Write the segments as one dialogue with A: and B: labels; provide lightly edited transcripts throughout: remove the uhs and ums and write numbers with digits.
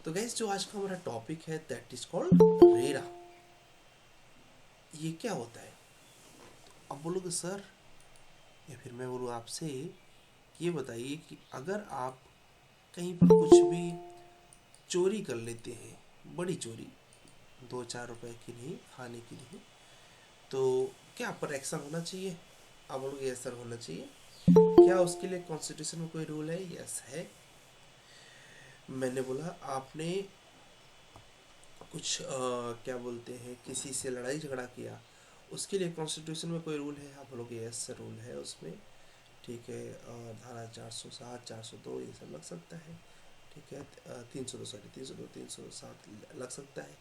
A: तो गाइस जो आज का हमारा टॉपिक है दैट इज कॉल्ड रेरा। ये क्या होता है? अब बोलोगे सर, या फिर मैं बोलूँ आपसे, ये बताइए कि अगर आप कहीं पर कुछ भी चोरी कर लेते हैं, बड़ी चोरी, 2-4 रुपए की नहीं, खाने की नहीं, तो क्या आप पर एक्शन होना चाहिए? आप बोलोगे यस सर होना चाहिए। क्या उसके लिए कॉन्स्टिट्यूशन में कोई रूल है? यस है। मैंने बोला आपने कुछ क्या बोलते हैं, किसी से लड़ाई झगड़ा किया, उसके लिए कॉन्स्टिट्यूशन में कोई रूल है? आप बोलोगे यस सर रूल है उसमें। ठीक है, धारा 407, 402 ये सब लग सकता है। ठीक है, 302, सॉरी 302, 307 लग सकता है।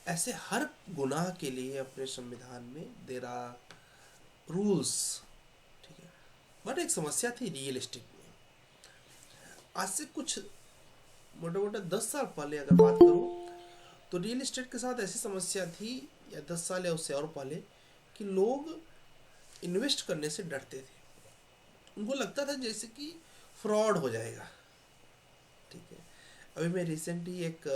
A: ऐसे हर गुनाह के लिए अपने संविधान में देर आर रूल्स। ठीक है, बट एक समस्या थी रियल एस्टेट में। आज से कुछ मोटा मोटा 10 साल पहले अगर बात करूं, तो रियल एस्टेट के साथ ऐसी समस्या थी, या 10 साल या उससे और पहले, कि लोग इन्वेस्ट करने से डरते थे। उनको लगता था जैसे कि फ्रॉड हो जाएगा। ठीक है, अभी मैं रिसेंटली एक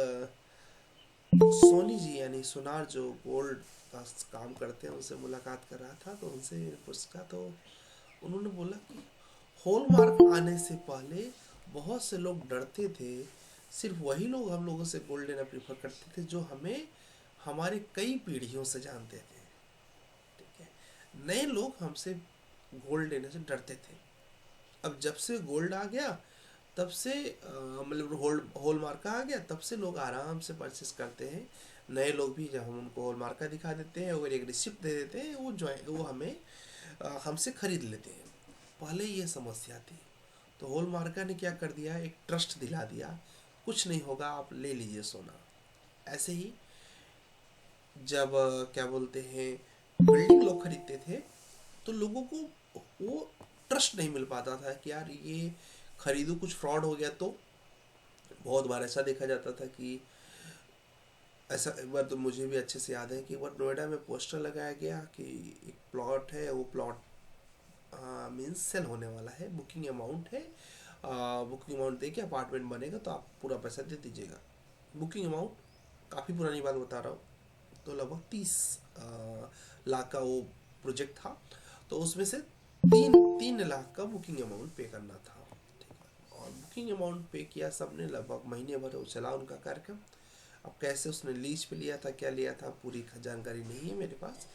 A: सोनी जी यानी सोनार जो गोल्ड का काम करते हैं उनसे मुलाकात कर रहा था, तो उनसे पूछा तो उन्होंने बोला कि हॉलमार्क आने से पहले बहुत से लोग डरते थे। सिर्फ वही लोग हम लोगों से गोल्ड लेना प्रीफर करते थे जो हमें हमारे कई पीढ़ियों से जानते थे। ठीक है, नए लोग हमसे गोल्ड लेने से डरते थे। अब जब से गोल्ड आ गया, तब से मतलब होल मार्का आ गया, तब से लोग आराम से परचेस करते हैं। नए लोग भी जब हम उनको होल मार्का दिखा देते हैं और एक रिसिप्ट दे देते हैं, वो हमें हमसे खरीद लेते हैं। पहले ये समस्या थी, तो होल मार्का ने क्या कर दिया, एक ट्रस्ट दिला दिया, कुछ नहीं होगा आप ले लीजिए सोना। ऐसे ही जब क्या बोलते हैं, बिल्डिंग लोग खरीदते थे, तो लोगों को वो ट्रस्ट नहीं मिल पाता था कि यार ये खरीदो, कुछ फ्रॉड हो गया तो। बहुत बार ऐसा देखा जाता था कि ऐसा, एक बार तो मुझे भी अच्छे से याद है कि एक बार नोएडा में पोस्टर लगाया गया कि एक प्लॉट है, वो प्लॉट मीन्स सेल होने वाला है, बुकिंग अमाउंट है, बुकिंग अमाउंट दे के अपार्टमेंट बनेगा तो आप पूरा पैसा दे दीजिएगा। बुकिंग अमाउंट, काफ़ी पुरानी बात बता रहा हूँ, तो लगभग 30 लाख का वो प्रोजेक्ट था। तो उसमें से 3 लाख का बुकिंग अमाउंट पे करना था। ठीक है, और बुकिंग अमाउंट पे किया सबने, लगभग महीने भर वो चला उनका कार्यक्रम। अब कैसे उसने लीज पे लिया था, क्या लिया था, पूरी जानकारी नहीं है मेरे पास,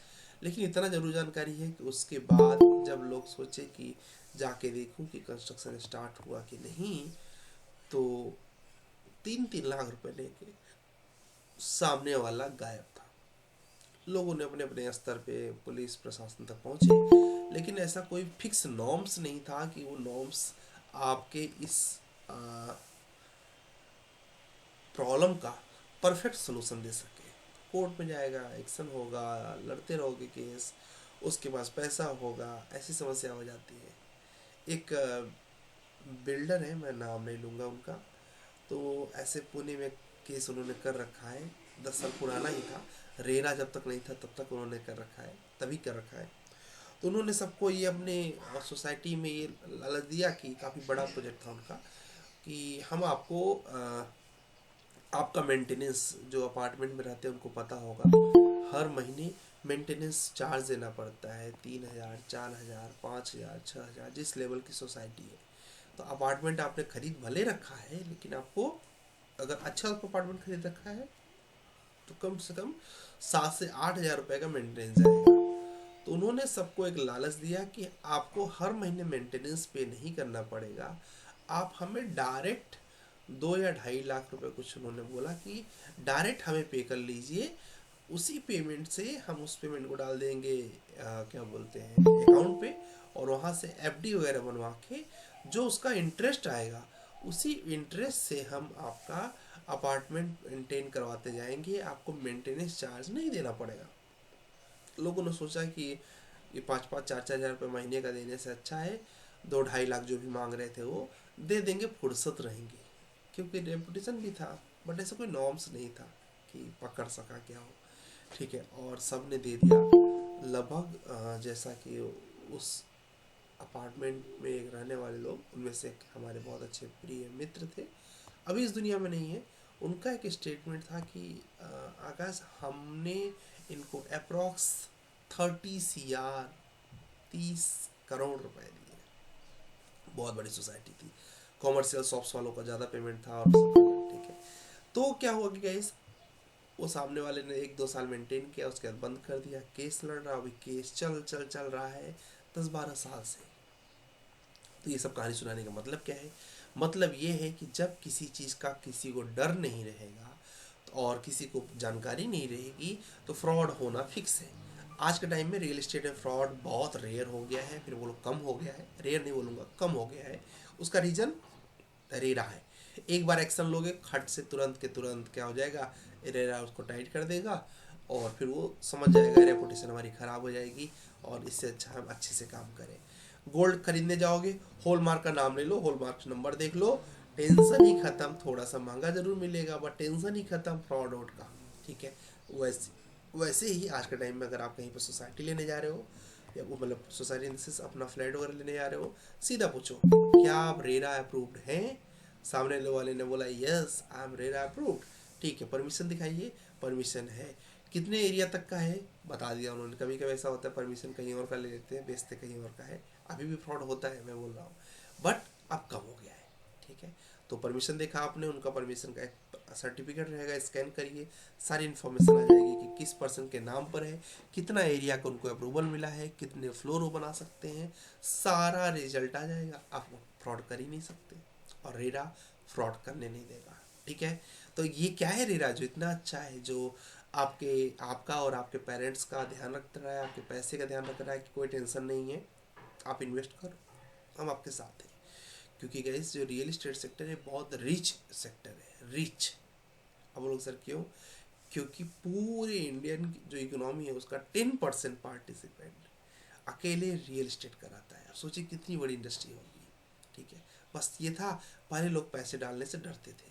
A: लेकिन इतना जरूर जानकारी है कि उसके बाद जब लोग सोचे कि जाके देखूं कि कंस्ट्रक्शन स्टार्ट हुआ कि नहीं, तो 3-3 लाख रुपए लेके सामने वाला गायब था। लोगों ने अपने अपने स्तर पे पुलिस प्रशासन तक पहुंचे, लेकिन ऐसा कोई फिक्स नॉर्म्स नहीं था कि वो नॉर्म्स आपके इस प्रॉब्लम का परफेक्ट सोल्यूशन दे सके। कोर्ट में जाएगा, एक्शन होगा, लड़ते रहोगे केस, उसके पास पैसा होगा, ऐसी समस्या हो जाती है। एक बिल्डर है, मैं नाम नहीं लूँगा उनका, तो ऐसे पुणे में केस उन्होंने कर रखा है। 10 साल पुराना ही था, रेरा जब तक नहीं था तब तक उन्होंने कर रखा है, तभी कर रखा है। तो उन्होंने सबको ये अपने सोसाइटी में ये लालच दिया कि काफ़ी बड़ा प्रोजेक्ट था उनका, कि हम आपको आपका मेंटेनेंस, जो अपार्टमेंट में रहते हैं उनको पता होगा, हर महीने मेंटेनेंस चार्ज देना पड़ता है, 3,000, 4,000, 5,000, 6,000, जिस लेवल की सोसाइटी है। तो अपार्टमेंट आपने खरीद भले रखा है, लेकिन आपको अगर अच्छा अपार्टमेंट खरीद रखा है तो कम से कम 7 से 8 हज़ार रुपये का मेंटेनेंस जाएगा। तो उन्होंने सबको एक लालच दिया कि आपको हर महीने मेंटेनेंस पे नहीं करना पड़ेगा, आप हमें डायरेक्ट 2 या 2.5 लाख रुपए, कुछ उन्होंने बोला कि डायरेक्ट हमें पे कर लीजिए, उसी पेमेंट से हम उस पेमेंट को डाल देंगे क्या बोलते हैं, अकाउंट पे, और वहाँ से एफडी वगैरह बनवा के जो उसका इंटरेस्ट आएगा, उसी इंटरेस्ट से हम आपका अपार्टमेंट मेंटेन करवाते जाएंगे, आपको मेंटेनेंस चार्ज नहीं देना पड़ेगा। लोगों ने सोचा कि ये 5-5, 4-4 हज़ार रुपये महीने का देने से अच्छा है 2-2.5 लाख जो भी मांग रहे थे वो दे देंगे, फुर्सत रहेंगे, क्योंकि रेपुटेशन भी था। बट ऐसा कोई नॉर्म्स नहीं था कि पकड़ सका क्या हो। ठीक है, और सब ने दे दिया लगभग जैसा कि उस अपार्टमेंट में एक रहने वाले लोग, उनमें से एक हमारे बहुत अच्छे प्रिय मित्र थे, अभी इस दुनिया में नहीं है। उनका एक स्टेटमेंट था कि आकाश हमने इनको अप्रॉक्स 30 CR 30 करोड़ रुपए दिए। बहुत बड़ी सोसाइटी थी, कॉमर्शियल शॉप्स वालों का ज़्यादा पेमेंट था और सब, ठीक है। तो क्या हुआ कि गाइस, वो सामने वाले ने 1-2 साल मेंटेन किया, उसके बाद बंद कर दिया, केस लड़ रहा, अभी केस चल रहा है 10-12 साल से। तो ये सब कहानी सुनाने का मतलब क्या है? मतलब ये है कि जब किसी चीज़ का किसी को डर नहीं रहेगा और किसी को जानकारी नहीं रहेगी तो फ्रॉड होना फिक्स है। आज के टाइम में रियल एस्टेट में फ्रॉड बहुत रेयर हो गया है, फिर बोलो कम हो गया है, रेयर नहीं बोलूँगा, कम हो गया है। उसका रीज़न रेरा है। एक बार एक्शन लोगे खट से तुरंत के तुरंत क्या हो जाएगा, रेरा उसको टाइट कर देगा और फिर वो समझ जाएगा रेपुटेशन हमारी ख़राब हो जाएगी और इससे अच्छा हम अच्छे से काम करें। गोल्ड खरीदने जाओगे, हॉलमार्क का नाम ले लो, हॉलमार्क नंबर देख लो, टेंशन ही खत्म। थोड़ा सा महंगा जरूर मिलेगा बट टेंशन ही खत्म फ्रॉड वोड का, ठीक है। वैसे वैसे ही आज के टाइम में अगर आप कहीं पर सोसाइटी लेने जा रहे हो या वो मतलब सोसाइटी से अपना फ्लैट वगैरह लेने जा रहे हो, सीधा पूछो क्या आप रेरा अप्रूव्ड हैं। सामने वाले ने बोला yes I am RERA approved, ठीक है, परमिशन दिखाइए, परमिशन है, कितने एरिया तक का है बता दिया उन्होंने। कभी कभी ऐसा होता है परमिशन कहीं और का ले लेते हैं, बेचते कहीं और का है, अभी भी फ्रॉड होता है, मैं बोल रहा हूँ, बट अब कम हो गया है, ठीक है। तो परमिशन देखा आपने, उनका परमिशन का एक सर्टिफिकेट रहेगा, स्कैन करिए, सारी इन्फॉर्मेशन आ जाएगी कि किस पर्सन के नाम पर है, कितना एरिया को उनको अप्रूवल मिला है, कितने फ्लोर वो बना सकते हैं, सारा रिजल्ट आ जाएगा। आप फ्रॉड कर ही नहीं सकते और रेरा फ्रॉड करने नहीं देगा, ठीक है। तो ये क्या है रेरा जो इतना अच्छा है, जो आपका और आपके पेरेंट्स का ध्यान रख रहा है, आपके पैसे का ध्यान रख रहा है कि कोई टेंशन नहीं है, आप इन्वेस्ट करो, हम आपके साथ हैं। क्योंकि गाइस जो रियल एस्टेट सेक्टर है बहुत रिच सेक्टर है, रिच। अब लोग सर क्यों? क्योंकि पूरे इंडियन जो इकोनॉमी है उसका 10% पार्टिसिपेंट अकेले रियल एस्टेट कराता है। सोचिए कितनी बड़ी इंडस्ट्री होगी, ठीक है। बस ये था, पहले लोग पैसे डालने से डरते थे,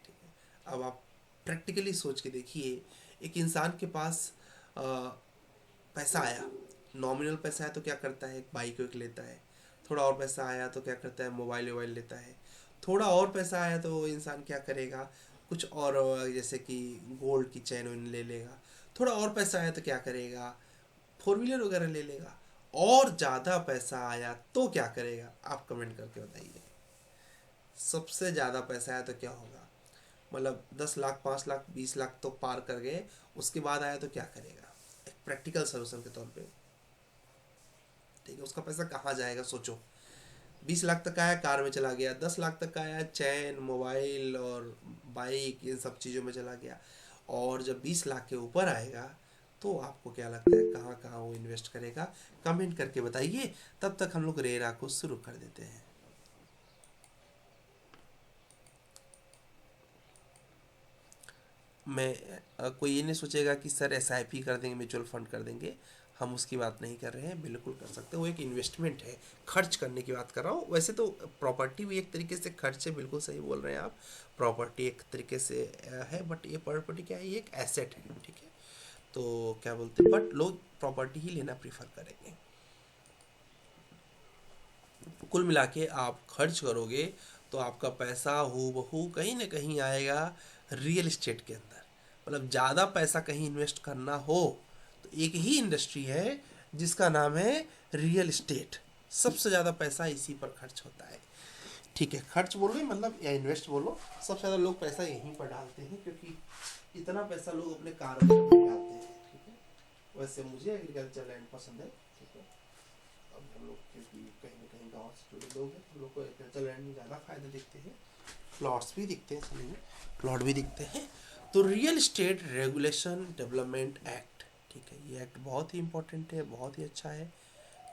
A: ठीक है। अब आप प्रैक्टिकली सोच के देखिए, एक इंसान के पास पैसा आया, नॉमिनल पैसा है तो क्या करता है, एक बाइक वाइक लेता है। थोड़ा और पैसा आया तो क्या करता है, मोबाइल वोबाइल लेता है। थोड़ा और पैसा आया तो इंसान क्या करेगा, कुछ और जैसे कि गोल्ड की चैन वैन ले लेगा। थोड़ा और पैसा आया तो क्या करेगा, 4 व्हीलर वगैरह ले लेगा। और ज़्यादा पैसा आया तो क्या करेगा, आप कमेंट करके बताइए। सबसे ज़्यादा पैसा आया तो क्या होगा, मतलब 10 लाख 5 लाख 20 लाख तो पार कर गए, उसके बाद आया तो क्या करेगा, एक प्रैक्टिकल सोल्यूशन के तौर पे, ठीक है। उसका पैसा कहाँ जाएगा सोचो। 20 लाख तक आया कार में चला गया, 10 लाख तक आया चैन मोबाइल और बाइक इन सब चीज़ों में चला गया, और जब 20 लाख के ऊपर आएगा तो आपको क्या लगता है कहाँ कहाँ वो इन्वेस्ट करेगा, कमेंट करके बताइए। तब तक हम लोग रेरा को शुरू कर देते हैं। कोई ये नहीं सोचेगा कि सर SIP कर देंगे, म्यूचुअल फंड कर देंगे, हम उसकी बात नहीं कर रहे हैं, बिल्कुल कर सकते हैं। वो एक इन्वेस्टमेंट है, खर्च करने की बात कर रहा हूँ। वैसे तो प्रॉपर्टी भी एक तरीके से खर्च है, बिल्कुल सही बोल रहे हैं आप, प्रॉपर्टी एक तरीके से है, बट ये प्रॉपर्टी क्या है, ये एक एसेट है, ठीक है। तो क्या बोलते हैं, बट लोग प्रॉपर्टी ही लेना प्रीफर करेंगे। कुल मिला के आप खर्च करोगे तो आपका पैसा हू बहू कहीं ना कहीं आएगा रियल इस्टेट के अंदर। मतलब ज़्यादा पैसा कहीं इन्वेस्ट करना हो तो एक ही इंडस्ट्री है जिसका नाम है रियल इस्टेट। सबसे ज़्यादा पैसा इसी पर खर्च होता है, ठीक है। खर्च बोलो मतलब या इन्वेस्ट बोलो, सबसे ज़्यादा लोग पैसा यहीं पर डालते हैं, क्योंकि इतना पैसा लोग अपने कार में डालते हैं, ठीक है। वैसे मुझे एग्रीकल्चर लैंड पसंद है, ठीक है। अब हम लोग क्योंकि कहीं ना कहीं गाँव से जुड़े लोग हैं, हम लोग को एग्रीकल्चर लैंड में ज़्यादा फायदे दिखते हैं, प्लॉट्स भी दिखते हैं, सही में प्लॉट भी दिखते हैं। तो real estate regulation development act, ठीक है, ये एक्ट बहुत ही इंपॉर्टेंट है, बहुत ही अच्छा है,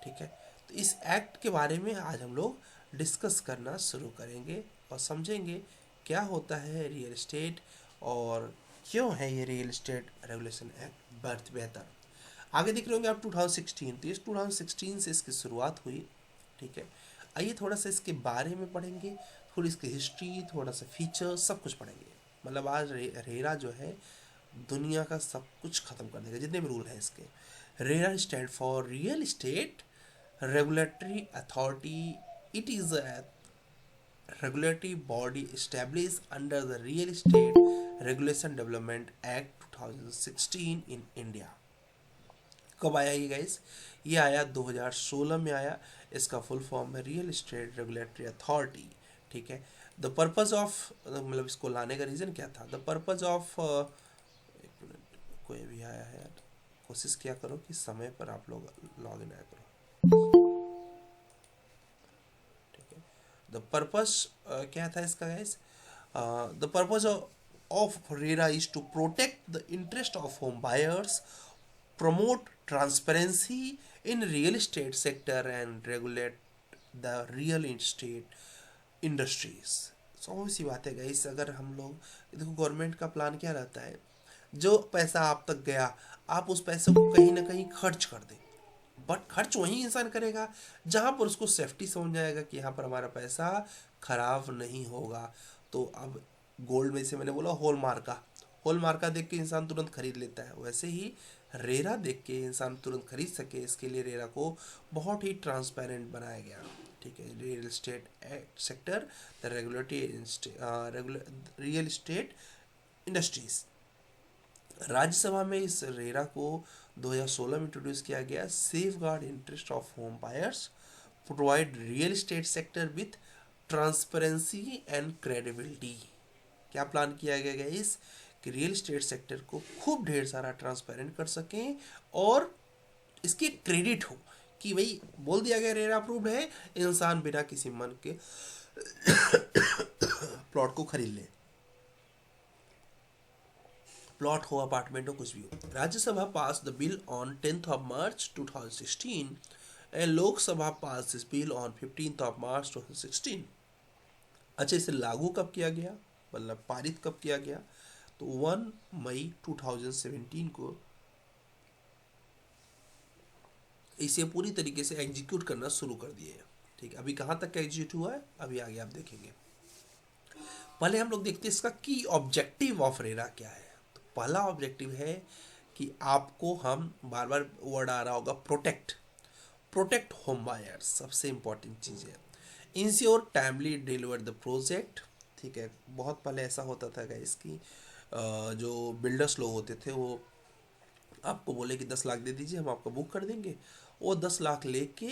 A: ठीक है। तो इस एक्ट के बारे में आज हम लोग डिस्कस करना शुरू करेंगे और समझेंगे क्या होता है रियल इस्टेट और क्यों है ये real estate regulation act birth बेहतर। आगे देख रहे होंगे आप 2016, तो इस 2016 से इसकी शुरुआत हुई, ठीक है। आइए थोड़ा सा इसके बारे में पढ़ेंगे, थोड़ी इसकी हिस्ट्री, थोड़ा सा फीचर, सब कुछ पढ़ेंगे। मतलब आज रेरा जो है दुनिया का सब कुछ ख़त्म कर देगा, जितने भी रूल हैं इसके। RERA stand for real estate regulatory authority. It is a regulatory body established under the Real Estate regulation development act 2016 in India. कब आया ये गाइस? ये आया 2016 में आया। इसका फुल फॉर्म है रियल एस्टेट रेगुलेटरी अथॉरिटी। ठीक है। द पर्पज ऑफ, मतलब इसको लाने का रीज़न क्या था? द पर्पज ऑफ, एक मिनट, कोई भी आया है यार, कोशिश किया करो कि समय पर आप लोग लॉग इन आया करो। ठीक है। द पर्पज क्या था इसका guys? The purpose of RERA is to protect the interest of home buyers, promote transparency in real estate sector and regulate the real estate industries। सौ सी बात है गाइस। अगर हम लोग देखो, गवर्नमेंट का प्लान क्या रहता है, जो पैसा आप तक गया आप उस पैसे को कहीं ना कहीं खर्च कर दें, बट खर्च वही इंसान करेगा जहाँ पर उसको सेफ्टी समझ जाएगा कि यहाँ पर हमारा पैसा खराब नहीं होगा। तो अब गोल्ड में से मैंने बोला होल मार्का देख के इंसान तुरंत खरीद लेता है, वैसे ही रेरा देख के इंसान तुरंत खरीद सके, इसके लिए रेरा को बहुत ही ट्रांसपेरेंट बनाया गया। ठीक है। Real estate sector, the regulatory real estate industries. Rajya Sabha में इस रेरा को 2016 में इंट्रोड्यूस किया गया। Safe guard interest of home buyers, provide real estate sector with transparency and credibility. क्या प्लान किया गया इस कि रियल एस्टेट सेक्टर को खूब ढेर सारा ट्रांसपेरेंट कर सकें और इसकी क्रेडिट हो कि भाई बोल दिया गया रेरा अप्रूव्ड है, इंसान बिना किसी मन के प्लॉट को खरीद ले, प्लॉट हो, अपार्टमेंट हो, कुछ भी हो। Rajya Sabha pass the bill on 10th of March 2016 and Lok Sabha pass this bill on 15th of March 2016। अच्छा, इसे लागू कब किया गया, मतलब पारित कब किया गया? तो 1 मई 2017 को इसे पूरी तरीके से एग्जीक्यूट करना शुरू कर दिए। ठीक है। अभी कहाँ तक एग्जीक्यूट हुआ है अभी आगे आप देखेंगे। पहले हम लोग देखते हैं इसका की ऑब्जेक्टिव ऑफ रेरा क्या है। तो पहला ऑब्जेक्टिव है कि आपको, हम बार बार वर्ड आ रहा होगा, प्रोटेक्ट होम बायर्स, सबसे इंपॉर्टेंट चीज़ है। Ensure timely deliver the project. ठीक है। बहुत पहले ऐसा होता था गाइस कि जो बिल्डर्स लोग होते थे वो आपको बोले कि 10 लाख दे दीजिए, हम आपका बुक कर देंगे। वो 10 लाख लेके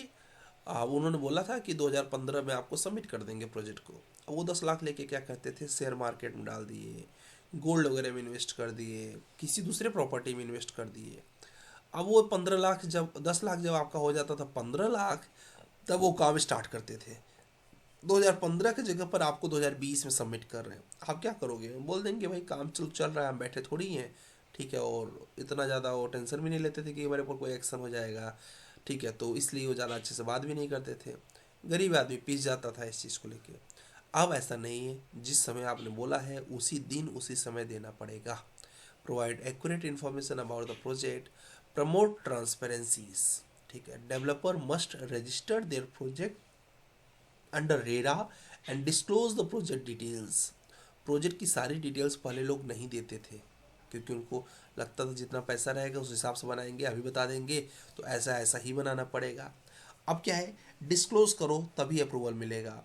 A: उन्होंने बोला था कि 2015 में आपको सबमिट कर देंगे प्रोजेक्ट को। अब वो 10 लाख लेके क्या करते थे, शेयर मार्केट में डाल दिए, गोल्ड वगैरह में इन्वेस्ट कर दिए, किसी दूसरे प्रॉपर्टी में इन्वेस्ट कर दिए। अब वो 15 लाख जब 10 लाख जब आपका हो जाता था 15 लाख, तब वो काम स्टार्ट करते थे। 2015 की जगह पर आपको 2020 में सबमिट कर रहे हैं। आप क्या करोगे? बोल देंगे भाई काम चल रहा है, हम बैठे थोड़ी हैं। ठीक है। और इतना ज़्यादा वो टेंशन भी नहीं लेते थे कि हमारे ऊपर कोई एक्शन हो जाएगा। ठीक है। तो इसलिए वो ज़्यादा अच्छे से बात भी नहीं करते थे। गरीब आदमी पीस जाता था इस चीज़ को लेके। अब ऐसा नहीं है, जिस समय आपने बोला है उसी दिन उसी समय देना पड़ेगा। Provide accurate information about the project, promote transparencies. ठीक है। Developer must register their project under RERA and disclose the project details. Project की सारी डिटेल्स पहले लोग नहीं देते थे क्योंकि उनको लगता था जितना पैसा रहेगा उस हिसाब से बनाएंगे, अभी बता देंगे तो ऐसा ऐसा ही बनाना पड़ेगा। अब क्या है, डिस्क्लोज करो तभी अप्रूवल मिलेगा।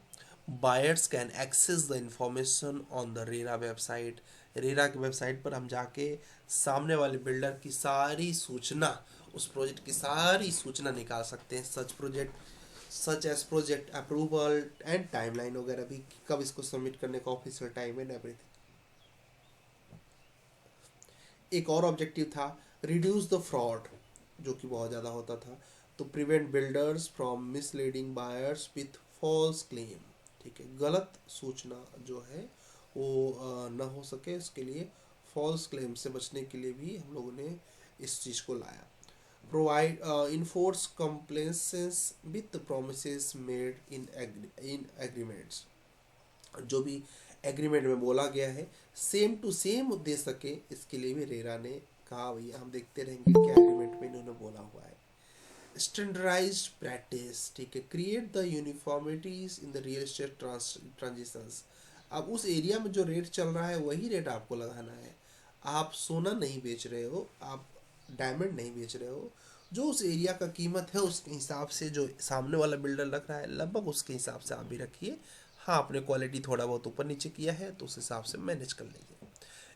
A: Buyers can access the information on the RERA website. RERA की वेबसाइट पर हम जाके सामने वाले बिल्डर की सारी सूचना, उस प्रोजेक्ट की सारी सूचना निकाल सकते हैं। Such as project approval and timeline वगैरह भी, कब इसको सबमिट करने का ऑफिशियल टाइम एंड एवरीथिंग। एक और ऑब्जेक्टिव था रिड्यूस द फ्रॉड, जो कि बहुत ज़्यादा होता था। तो prevent builders from misleading buyers with false claim. ठीक है। गलत सूचना जो है वो ना हो सके, इसके लिए फॉल्स क्लेम से बचने के लिए भी हम लोगों ने इस चीज़ को लाया। Provide enforce compliances with promises made in agreements. जो भी एग्रीमेंट में बोला गया है सेम टू सेम दे सके, इसके लिए भी रेरा ने कहा भैया हम देखते रहेंगे क्या एग्रीमेंट में इन्होंने बोला हुआ है। Standardized practice. ठीक है। Create the uniformities in the real estate transitions. अब उस एरिया में जो रेट चल रहा है वही रेट आपको लगाना है। आप सोना नहीं बेच रहे हो, आप डायमंड नहीं बेच रहे हो। जो उस एरिया का कीमत है उसके हिसाब से जो सामने वाला बिल्डर रख रहा है लगभग उसके हिसाब से आप भी रखिए। हाँ, आपने क्वालिटी थोड़ा बहुत ऊपर नीचे किया है तो उस हिसाब से मैनेज कर लीजिए।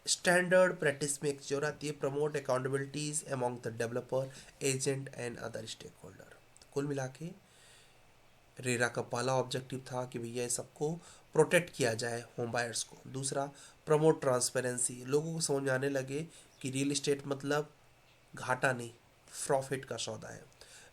A: स्टैंडर्ड प्रैक्टिस में एक चीज़ आती है, promote accountabilities among the developer, agent and other stakeholder. कुल मिला के रेरा का पहला ऑब्जेक्टिव था कि भैया सबको प्रोटेक्ट किया जाए, होम बायर्स को। दूसरा, प्रमोट ट्रांसपेरेंसी, लोगों को समझ में आने लगे कि रियल इस्टेट मतलब घाटा नहीं, प्रॉफिट का सौदा है।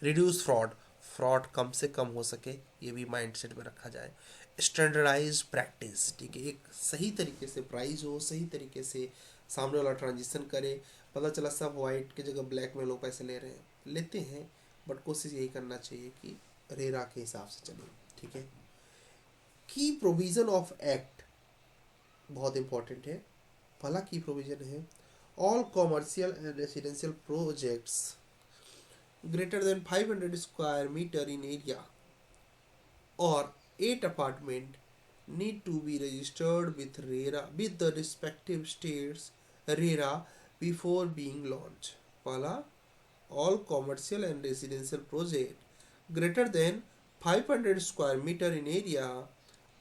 A: रिड्यूस फ्रॉड, फ्रॉड कम से कम हो सके, ये भी माइंडसेट में रखा जाए। स्टैंडर्डाइज प्रैक्टिस, ठीक है, एक सही तरीके से प्राइस हो, सही तरीके से सामने वाला ट्रांजिशन करे, पता चला सब वाइट की जगह ब्लैक में लोग पैसे ले रहे हैं, लेते हैं, बट कोशिश यही करना चाहिए कि रेरा के हिसाब से चलिए, ठीक है। की प्रोविजन ऑफ एक्ट बहुत इंपॉर्टेंट है। पहला की प्रोविजन है, all commercial and residential projects greater than 500 square meter in area or 8 apartment need to be registered with RERA with the respective states RERA before being launched. पहला, all commercial and residential project greater than 500 square meter in area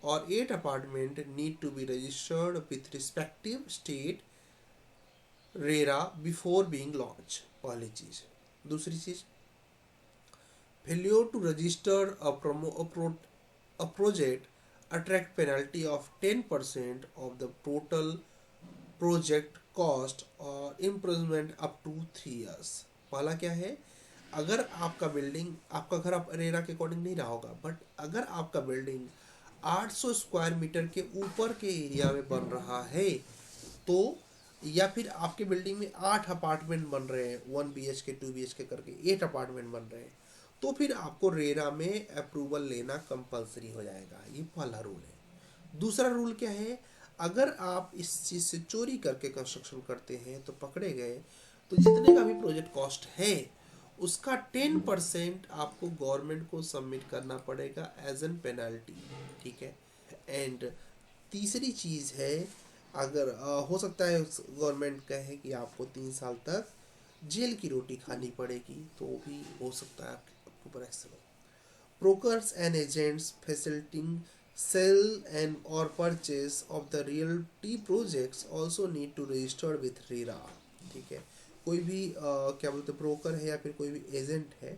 A: or 8 apartment need to be registered with respective state RERA before being launched। पहली चीज। दूसरी चीज, failure to register a project attract penalty of 10% of the total project cost और imprisonment up to 3 years। पहला क्या है, अगर आपका बिल्डिंग, आपका घर आप रेरा के अकॉर्डिंग नहीं रहा होगा, बट अगर आपका बिल्डिंग 800 स्क्वायर मीटर के ऊपर के एरिया में बन रहा है, तो या फिर आपके बिल्डिंग में 8 अपार्टमेंट बन रहे हैं, 1 BHK 2 BHK करके 8 अपार्टमेंट बन रहे हैं, तो फिर आपको रेरा में अप्रूवल लेना कंपलसरी हो जाएगा। ये पहला रूल है। दूसरा रूल क्या है, अगर आप इस चीज़ से चोरी करके कंस्ट्रक्शन करते हैं तो पकड़े गए, तो जितने का भी प्रोजेक्ट कॉस्ट है उसका 10% आपको गवर्नमेंट को सबमिट करना पड़ेगा एज एन पेनल्टी, ठीक है। एंड तीसरी चीज़ है, अगर हो सकता है गवर्नमेंट कहे कि आपको 3 साल तक जेल की रोटी खानी पड़ेगी, तो भी हो सकता है आपके ऊपर एक्शन हो। Brokers and agents facilitating sale and और purchase of the realty projects also need to register with RERA, ठीक है। कोई भी क्या बोलते हैं, ब्रोकर है या फिर कोई भी एजेंट है,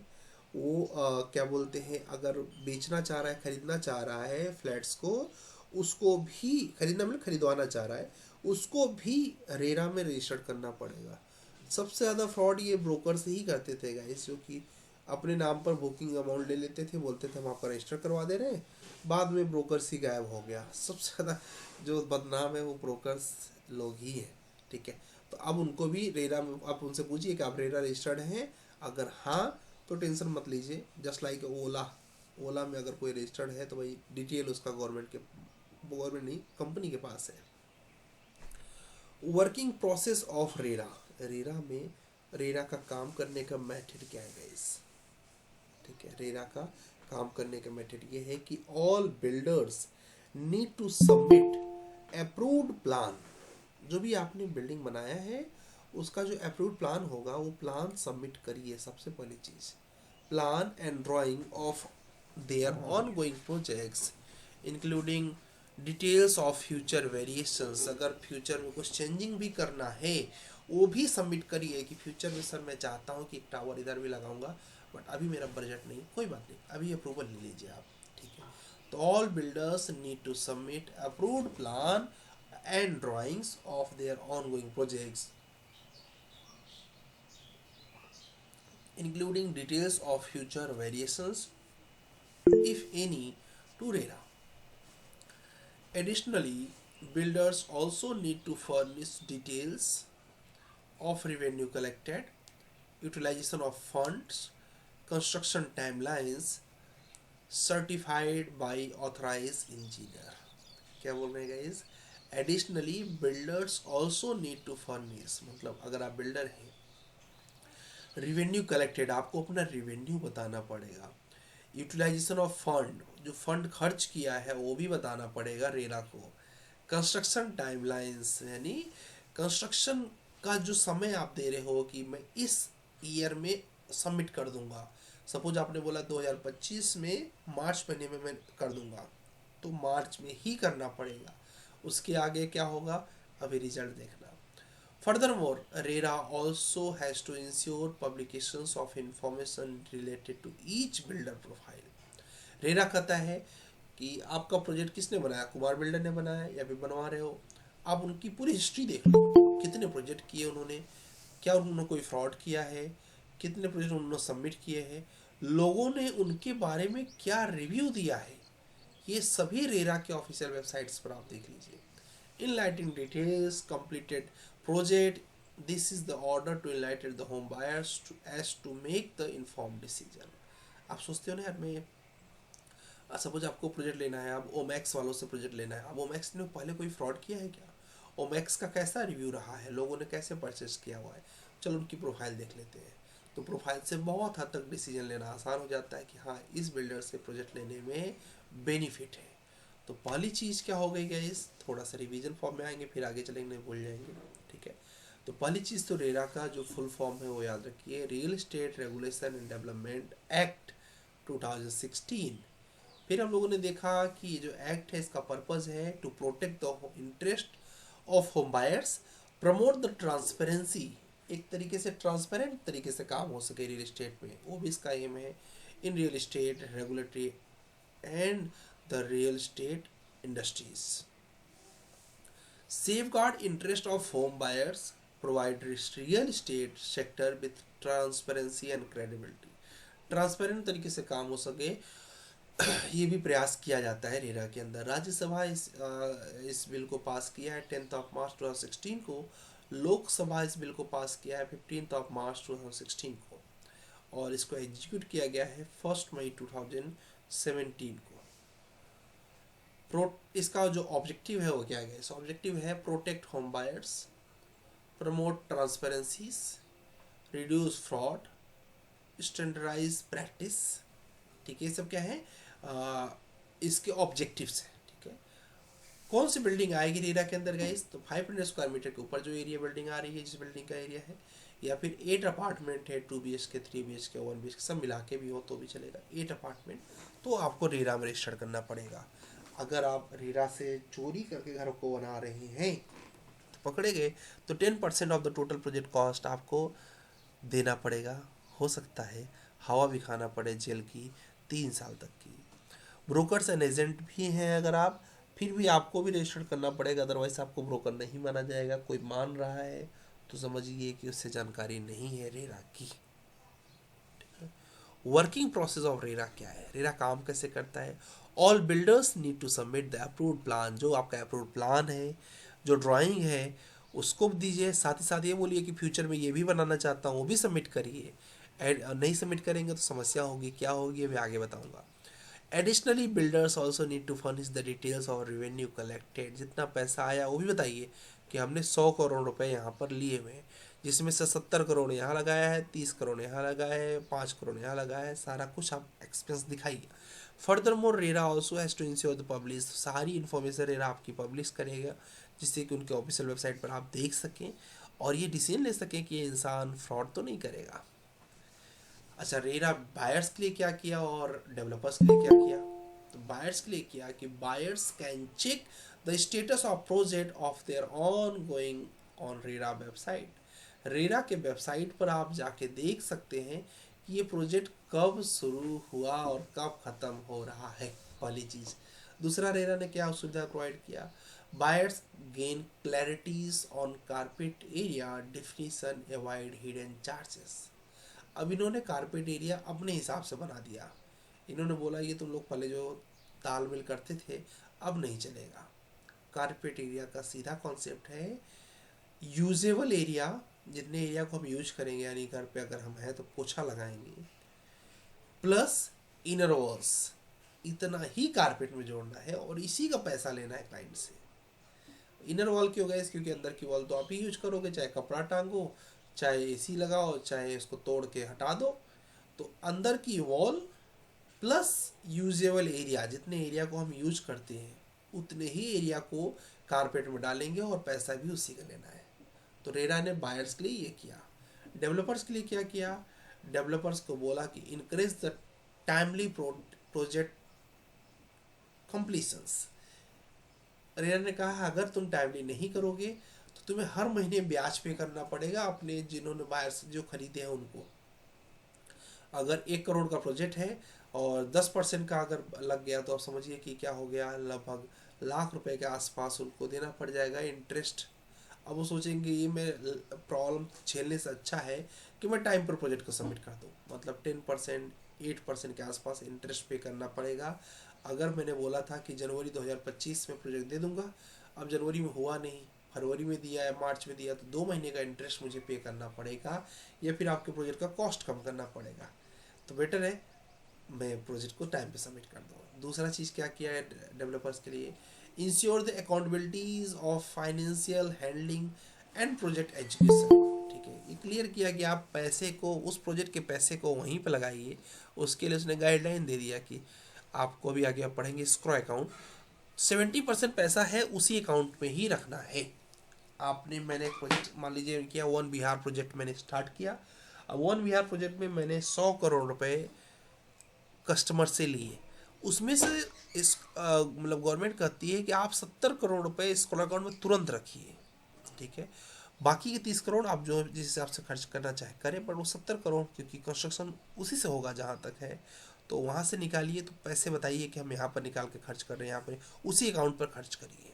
A: वो क्या बोलते हैं, अगर बेचना चाह रहा है, खरीदना चाह रहा है फ्लैट्स को, उसको भी खरीदना मतलब खरीदवाना चाह रहा है, उसको भी रेरा में रजिस्टर करना पड़ेगा। सबसे ज़्यादा फ्रॉड ये ब्रोकर से ही करते थे गाइस, जो कि अपने नाम पर बुकिंग अमाउंट ले लेते थे, बोलते थे हम आपका रजिस्टर करवा दे रहे हैं, बाद में ब्रोकर्स ही गायब हो गया। सबसे ज़्यादा जो बदनाम है वो ब्रोकर्स लोग ही हैं, ठीक है। तो अब उनको भी रेरा में, आप उनसे पूछिए कि आप रेरा रजिस्टर्ड हैं, अगर हाँ तो टेंशन मत लीजिए। जस्ट लाइक ओला, ओला में अगर कोई रजिस्टर्ड है तो भाई डिटेल उसका गवर्नमेंट नहीं, कंपनी के पास है। Working process of RERA, RERA में रेरा का काम करने का मेथड क्या है गाइस, ठीक है। रेरा का काम करने का मेथड ये है कि all builders need to submit approved plan. जो भी आपने बिल्डिंग बनाया है उसका जो अप्रूव्ड प्लान होगा वो प्लान सबमिट करिए। सबसे पहली चीज, plan and drying of their ongoing projects including details of future variations. अगर फ्यूचर में कुछ चेंजिंग भी करना है वो भी सबमिट करिए कि फ्यूचर में सर मैं चाहता हूँ कि एक टावर इधर भी लगाऊंगा, बट अभी मेरा बजट नहीं, कोई बात नहीं, अभी अप्रूवल ले लीजिए आप, ठीक है। तो all builders need to submit approved plan and drawings of their ongoing projects including details of future variations if any to RERA. Additionally, builders also need to furnish details of revenue collected, utilization of funds, construction timelines, certified by authorized engineer। क्या बोल रहे हैं guys? Additionally, builders also need to furnish, मतलब अगर आप builder हैं, revenue collected, आपको अपना रिवेन्यू बताना पड़ेगा। यूटिलाइजेशन ऑफ फंड, जो फंड खर्च किया है वो भी बताना पड़ेगा रेरा को। कंस्ट्रक्शन टाइमलाइंस, यानी कंस्ट्रक्शन का जो समय आप दे रहे हो कि मैं इस ईयर में सबमिट कर दूंगा, सपोज आपने बोला 2025 में मार्च महीने में मैं कर दूंगा, तो मार्च में ही करना पड़ेगा। उसके आगे क्या होगा अभी रिजल्ट देखना। Furthermore, RERA also has to ensure publications of information related to each builder profile. RERA कहता है कि आपका प्रोजेक्ट किसने बनाया, कुमार बिल्डर ने बनाया या फिर बनवा रहे हो, आप उनकी पूरी हिस्ट्री देख लो, कितने प्रोजेक्ट किए उन्होंने, क्या उन्होंने कोई फ्रॉड किया है, कितने प्रोजेक्ट उन्होंने सबमिट किए हैं, लोगों ने उनके बारे में क्या रिव्यू दिया है, ये सभी रेरा के ऑफिशियल वेबसाइट्स पर आप देख लीजिए. Enlightening details, completed project. This is the order to enlighten the home buyers as to make the informed decision. आप सोचते हो ना यार, मैं सपोज आपको प्रोजेक्ट लेना है, आप ओमैक्स वालों से प्रोजेक्ट लेना है, अब ओमैक्स ने पहले कोई फ्रॉड किया है क्या, ओमैक्स का कैसा रिव्यू रहा है, लोगों ने कैसे परचेस किया हुआ है, चलो उनकी प्रोफाइल देख लेते हैं. तो प्रोफाइल से बहुत हद तक डिसीजन लेना आसान हो जाता है कि हाँ इस बिल्डर से प्रोजेक्ट लेने में बेनिफिट है. तो पहली चीज़ क्या हो गई गाइस, थोड़ा सा रिवीजन फॉर्म में आएंगे, फिर आगे चलेंगे नहीं भूल जाएंगे, ठीक है. तो पहली चीज़ तो रेरा का जो फुल फॉर्म है वो याद रखिए, real estate regulation and development act 2016. फिर हम लोगों ने देखा कि ये जो एक्ट है इसका पर्पज़ है to protect the interest of home buyers, promote the transparency, एक तरीके से ट्रांसपेरेंट तरीके से काम हो सके रियल एस्टेट में, वो भी इसका एम है. In real estate regulatory and the real estate industries, safeguard interest of home buyers, provide real estate sector with transparency and credibility. Transparent तरीके से काम हो सके ये भी प्रयास किया जाता है रेरा के अंदर. राज्यसभा इस बिल को पास किया है 10 मार्च 2016 को, लोकसभा इस बिल को पास किया है 15 मार्च 2016 को, और इसको एग्जीक्यूट किया गया है 1 मई 2017 को. इसका जो ऑब्जेक्टिव है वो क्या है, इस ऑब्जेक्टिव है protect home buyers, promote transparencies, reduce fraud, standardize practice, ठीक है. ये सब क्या है, इसके ऑब्जेक्टिव्स हैं, ठीक है. कौन सी बिल्डिंग आएगी रेरा के अंदर गाइस, तो 500 स्क्वायर मीटर के ऊपर जो एरिया बिल्डिंग आ रही है, जिस बिल्डिंग का एरिया है, या फिर 8 अपार्टमेंट है, 2 BHK 3 BHK 1 BHK सब मिला के भी हो तो भी चलेगा, 8 अपार्टमेंट, तो आपको रेरा में रजिस्टर करना पड़ेगा. अगर आप रेरा से चोरी करके घर को बना रहे हैं तो पकड़े गए तो 10% of the total project cost आपको देना पड़ेगा. हो सकता है हवा भी खाना पड़े जेल की 3 साल तक की. ब्रोकर्स एंड एजेंट भी हैं अगर आप, फिर भी आपको भी रजिस्टर करना पड़ेगा, अदरवाइज आपको ब्रोकर नहीं माना जाएगा. कोई मान रहा है तो समझिए कि उससे जानकारी नहीं है रेरा की. वर्किंग प्रोसेस ऑफ रेरा क्या है, रेरा काम कैसे करता है. All builders need to submit the approved plan, जो आपका अप्रूव्ड प्लान है, जो ड्राइंग है उसको दीजिए, साथ ही साथ ये बोलिए कि फ्यूचर में ये भी बनाना चाहता हूँ, वो भी सबमिट करिए. नहीं सबमिट करेंगे तो समस्या होगी, क्या होगी मैं आगे बताऊंगा. Additionally builders also need to furnish the details of revenue collected, जितना पैसा आया वो भी बताइए कि हमने 100 करोड़ रुपए यहाँ पर लिए हुए हैं, जिसमें से 70 करोड़ यहाँ लगाया है, 30 करोड़ यहाँ लगाया है, 5 करोड़ यहाँ लगाया है, सारा कुछ आप एक्सपेंस दिखाइए. Further more RERA also has to ensure the publish, सारी इन्फॉर्मेशन रेरा आपकी पब्लिश करेगा जिससे कि उनके ऑफिशियल वेबसाइट पर आप देख सकें और ये डिसीजन ले सकें कि ये इंसान फ्रॉड तो नहीं करेगा. अच्छा, रेरा बायर्स के लिए क्या किया और डेवलपर्स के लिए क्या किया. तो बायर्स के लिए किया कि buyers can check the status of project of their ongoing on RERA website. RERA के वेबसाइट पर आप जाके देख सकते हैं कि ये प्रोजेक्ट कब शुरू हुआ और कब ख़त्म हो रहा है, पहली चीज़. दूसरा, रेरा ने क्या सुविधा प्रोवाइड किया, buyers gain clarities on carpet area definition, avoid hidden charges. अब इन्होंने कारपेट एरिया अपने हिसाब से बना दिया. इन्होंने बोला ये तुम लोग पहले जो तालमेल करते थे अब नहीं चलेगा. कारपेट एरिया का सीधा कॉन्सेप्ट है यूजेबल एरिया, जितने एरिया को हम यूज करेंगे, यानी घर पे अगर हम हैं तो पोछा लगाएंगे, प्लस इनर वॉल्स, इतना ही कारपेट में जोड़ना है और इसी का पैसा लेना है क्लाइंट से. इनर वॉल क्यों गए, क्योंकि अंदर की वॉल तो आप ही यूज करोगे, चाहे कपड़ा टांगो, चाहे एसी लगाओ, चाहे इसको तोड़ के हटा दो. तो अंदर की वॉल प्लस यूजेबल एरिया, जितने एरिया को हम यूज करते हैं उतने ही एरिया को कारपेट में डालेंगे और पैसा भी उसी का लेना है. तो रेरा ने बायर्स के लिए ये किया. डेवलपर्स के लिए क्या किया, डेवलपर्स को बोला कि encourage the timely project completions. RERA ने कहा अगर तुम टाइमली नहीं करोगे तो तो तुम्हें हर महीने ब्याज पे करना पड़ेगा अपने जिन्होंने बायर्स जो खरीदे हैं उनको। अगर 1 करोड़ का प्रोजेक्ट है और 10% का अगर लग गया तो आप समझिए कि क्या हो गया, लगभग लाख रुपए के आसपास उनको देना पड़ जाएगा इंटरेस्ट। अब वो सोचेंगे ये मैं प्रॉब्लम झेलने से अच्छा है कि मैं टाइम पर प्रोजेक्ट को सबमिट कर दूँ। मतलब 10%, 8% के आसपास इंटरेस्ट पे करना पड़ेगा। अगर मैंने बोला था कि जनवरी 2025 में प्रोजेक्ट दे दूंगा, अब जनवरी में हुआ नहीं, फरवरी में दिया है, मार्च में दिया, तो 2 महीने का इंटरेस्ट मुझे पे करना पड़ेगा, या फिर आपके प्रोजेक्ट का कॉस्ट कम करना पड़ेगा। तो बेटर है मैं प्रोजेक्ट को टाइम पे सबमिट कर दूँ। दूसरा चीज़ क्या किया है डेवलपर्स के लिए, ensure the accountabilities of financial handling and project education. ठीक है, ये क्लियर किया कि आप पैसे को, उस प्रोजेक्ट के पैसे को वहीं पर लगाइए। उसके लिए उसने गाइडलाइन दे दिया कि आपको अभी आगे आप पढ़ेंगे स्क्रॉ अकाउंट, 70% पैसा है उसी अकाउंट में ही रखना है। आपने, मैंने एक प्रोजेक्ट मान लीजिए किया, वन बिहार प्रोजेक्ट मैंने स्टार्ट किया। अब वन बिहार प्रोजेक्ट में मैंने 100 करोड़ रुपए कस्टमर से लिए, उसमें से इस मतलब गवर्नमेंट कहती है कि आप 70 करोड़ रुपए इस अकाउंट में तुरंत रखिए। ठीक है, बाकी के 30 करोड़ आप जो जिस हिसाब से खर्च करना चाहे करें, पर वो 70 करोड़ क्योंकि कंस्ट्रक्शन उसी से होगा जहाँ तक है, तो वहाँ से निकालिए। तो पैसे बताइए कि हम यहाँ पर निकाल के खर्च कर रहे हैं, यहाँ पर उसी अकाउंट पर खर्च करिए।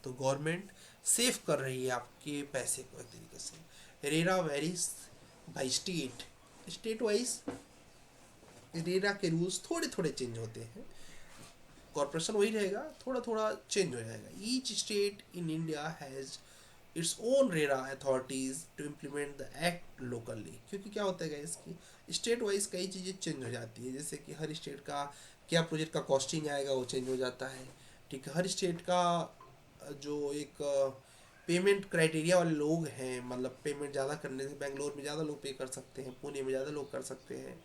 A: तो गवर्नमेंट सेव कर रही है आपके पैसे को एक तरीके से। RERA varies by state, state wise RERA के रूल्स थोड़े थोड़े चेंज होते हैं, कॉर्पोरेशन वही रहेगा, थोड़ा थोड़ा चेंज हो जाएगा। Each state in India has its own RERA authorities to implement the act locally. क्योंकि क्या होता है इसकी स्टेट वाइज कई चीज़ें चेंज हो जाती है, जैसे कि हर स्टेट का क्या प्रोजेक्ट का कॉस्टिंग आएगा वो चेंज हो जाता है। ठीक है, हर स्टेट का जो एक पेमेंट क्राइटेरिया वाले लोग हैं, मतलब पेमेंट ज़्यादा करने से बेंगलोर में ज़्यादा लोग पे कर सकते हैं, पुणे में ज़्यादा लोग कर सकते हैं,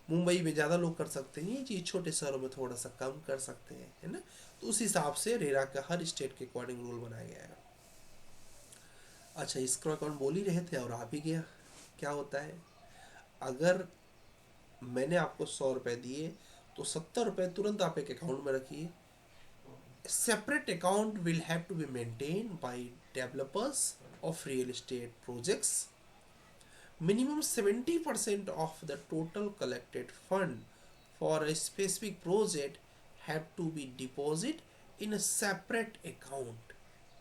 A: मुंबई में ज़्यादा लोग कर सकते हैं, ये चीज़ छोटे शहरों में थोड़ा सा कम कर सकते हैं, है ना। तो उस हिसाब से रेरा का हर स्टेट के अकॉर्डिंग रूल बनाया गया है। अच्छा, इसका अकाउंट बोल ही रहे थे और आ भी गया। क्या होता है, अगर मैंने आपको 100 रुपये दिए तो 70 रुपये तुरंत आप एक अकाउंट में रखिए। Separate account will have to be maintain by developers of real estate projects. Minimum 70% of the total collected fund for a specific project have to be deposited in a separate account.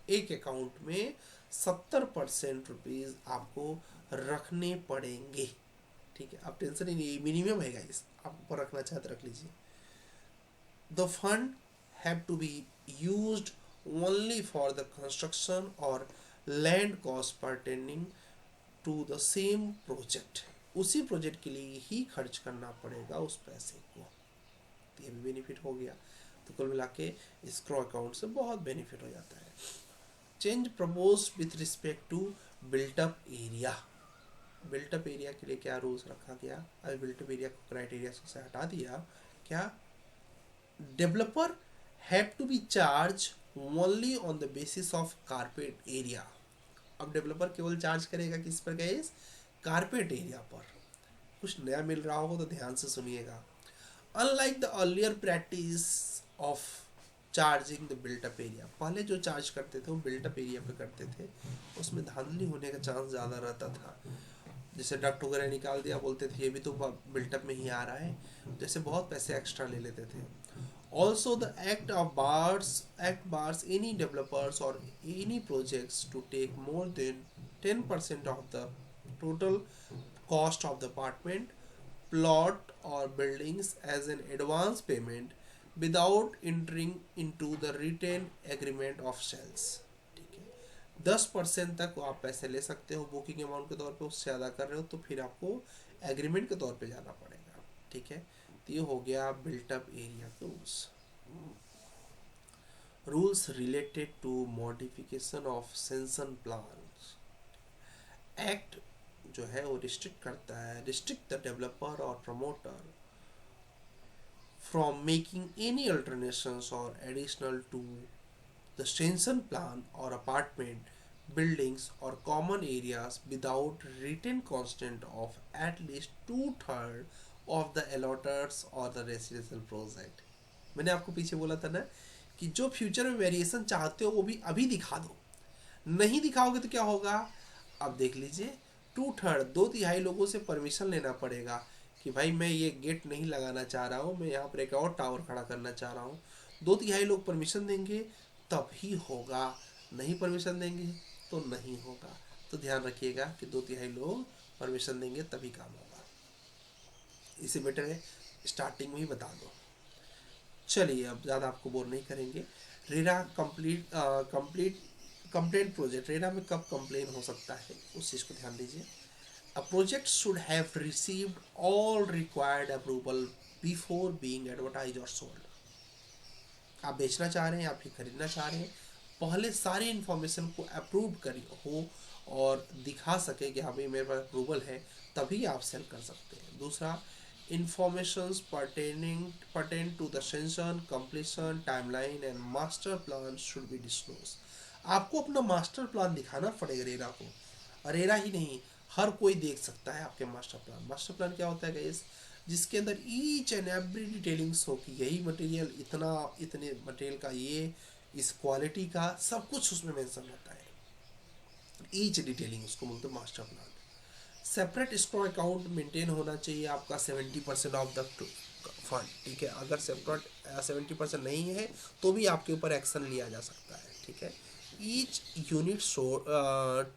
A: एक account में 70% rupees आपको रखने पड़ेंगे। ठीक है, आप tension ही नहीं, minimum है गाइस, आपको रखना चाहते रख लीजिए। The fund have to be used only for the construction और land cost pertaining to the same project. उसी प्रोजेक्ट के लिए ही खर्च करना पड़ेगा उस पैसे को। तो ये भी बेनिफिट हो गया। तो कुल मिला के स्क्रॉ अकाउंट से बहुत बेनिफिट हो जाता है। Change propose with respect to built up area. Built up area के लिए क्या रूल्स रखा गया, अभी बिल्टअप एरिया को क्राइटेरिया से हटा दिया। क्या, developer have to be charge only on the basis of carpet area. अब डेवलपर केवल चार्ज करेगा किस पर, गाइस, कारपेट एरिया पर। कुछ नया मिल रहा होगा तो ध्यान से सुनिएगा। Unlike the earlier practice of charging the built up area, पहले जो चार्ज करते थे वो बिल्टअप एरिया पे करते थे, उसमें धांधली होने का चांस ज़्यादा रहता था। जैसे डक्ट वगैरह निकाल दिया, बोलते थे ये भी तो बिल्टअप में ही आ रहा है, जैसे बहुत पैसे एक्स्ट्रा ले लेते थे। Also, the act bars any developers or any projects to take more than 10% of the total cost of the apartment, plot or buildings as an advance payment without entering into the written agreement of sales. ठीक है, 10% तक आप पैसे ले सकते हो booking amount के तौर पे, उससे ज़्यादा कर रहे हो तो फिर आपको एग्रीमेंट के तौर पे जाना पड़ेगा। ठीक है, तो ये हो गया built up area rules. Rules related to modification of sanction plans. Act जो है वो रिस्ट्रिक्ट करता है, रिस्ट्रिक्ट द डेवलपर और promoter from making any alternations और additional to the sanction plan और apartment buildings or common areas without written consent of at least 2/3 of the alloters or the residential project। मैंने आपको पीछे बोला था ना कि जो फ्यूचर में वेरिएशन चाहते हो वो भी अभी दिखा दो, नहीं दिखाओगे तो क्या होगा, अब देख लीजिए, 2/3 2/3 लोगों से परमिशन लेना पड़ेगा कि भाई मैं ये गेट नहीं लगाना चाह रहा हूँ, मैं यहाँ पर एक और टावर खड़ा करना चाह रहा हूँ। 2/3 लोग परमिशन देंगे तब ही होगा, नहीं परमिशन देंगे तो नहीं होगा। तो ध्यान रखिएगा कि 2/3 लोग परमिशन देंगे तभी काम होगा। इससे बेटर है स्टार्टिंग में ही बता दो। चलिए अब ज़्यादा आपको बोर नहीं करेंगे। RERA complete complaint project, RERA में कब कंप्लेन हो सकता है उस चीज़ को ध्यान दीजिए। A project should have received all required approval before being advertise और सोल्ड। आप बेचना चाह रहे हैं, आप ही खरीदना चाह रहे हैं, पहले सारी इन्फॉर्मेशन को अप्रूव करी हो और दिखा सके कि हाँ भाई मेरे पास अप्रूवल है, तभी आप सेल कर सकते हैं। दूसरा, informations pertain to the sanction, completion, timeline and master plan should be disclosed। आपको अपना मास्टर प्लान दिखाना पड़ेगा रेरा को, और रेरा ही नहीं, हर कोई देख सकता है आपके मास्टर प्लान। मास्टर प्लान क्या होता है गाइस, जिसके अंदर ईच एंड एवरी डिटेलिंग्स हो कि यही मटेरियल इतना, इतने मटेरियल का ये, इस क्वालिटी का सब कुछ उसमें मेंशन होता है। ईच डिटेलिंग उसको बोलते हैं master plan. Separate stock account maintain होना चाहिए आपका 70% ऑफ द फंड, ठीक है। अगर सेपरेट 70% नहीं है तो भी आपके ऊपर एक्शन लिया जा सकता है, ठीक है। Each unit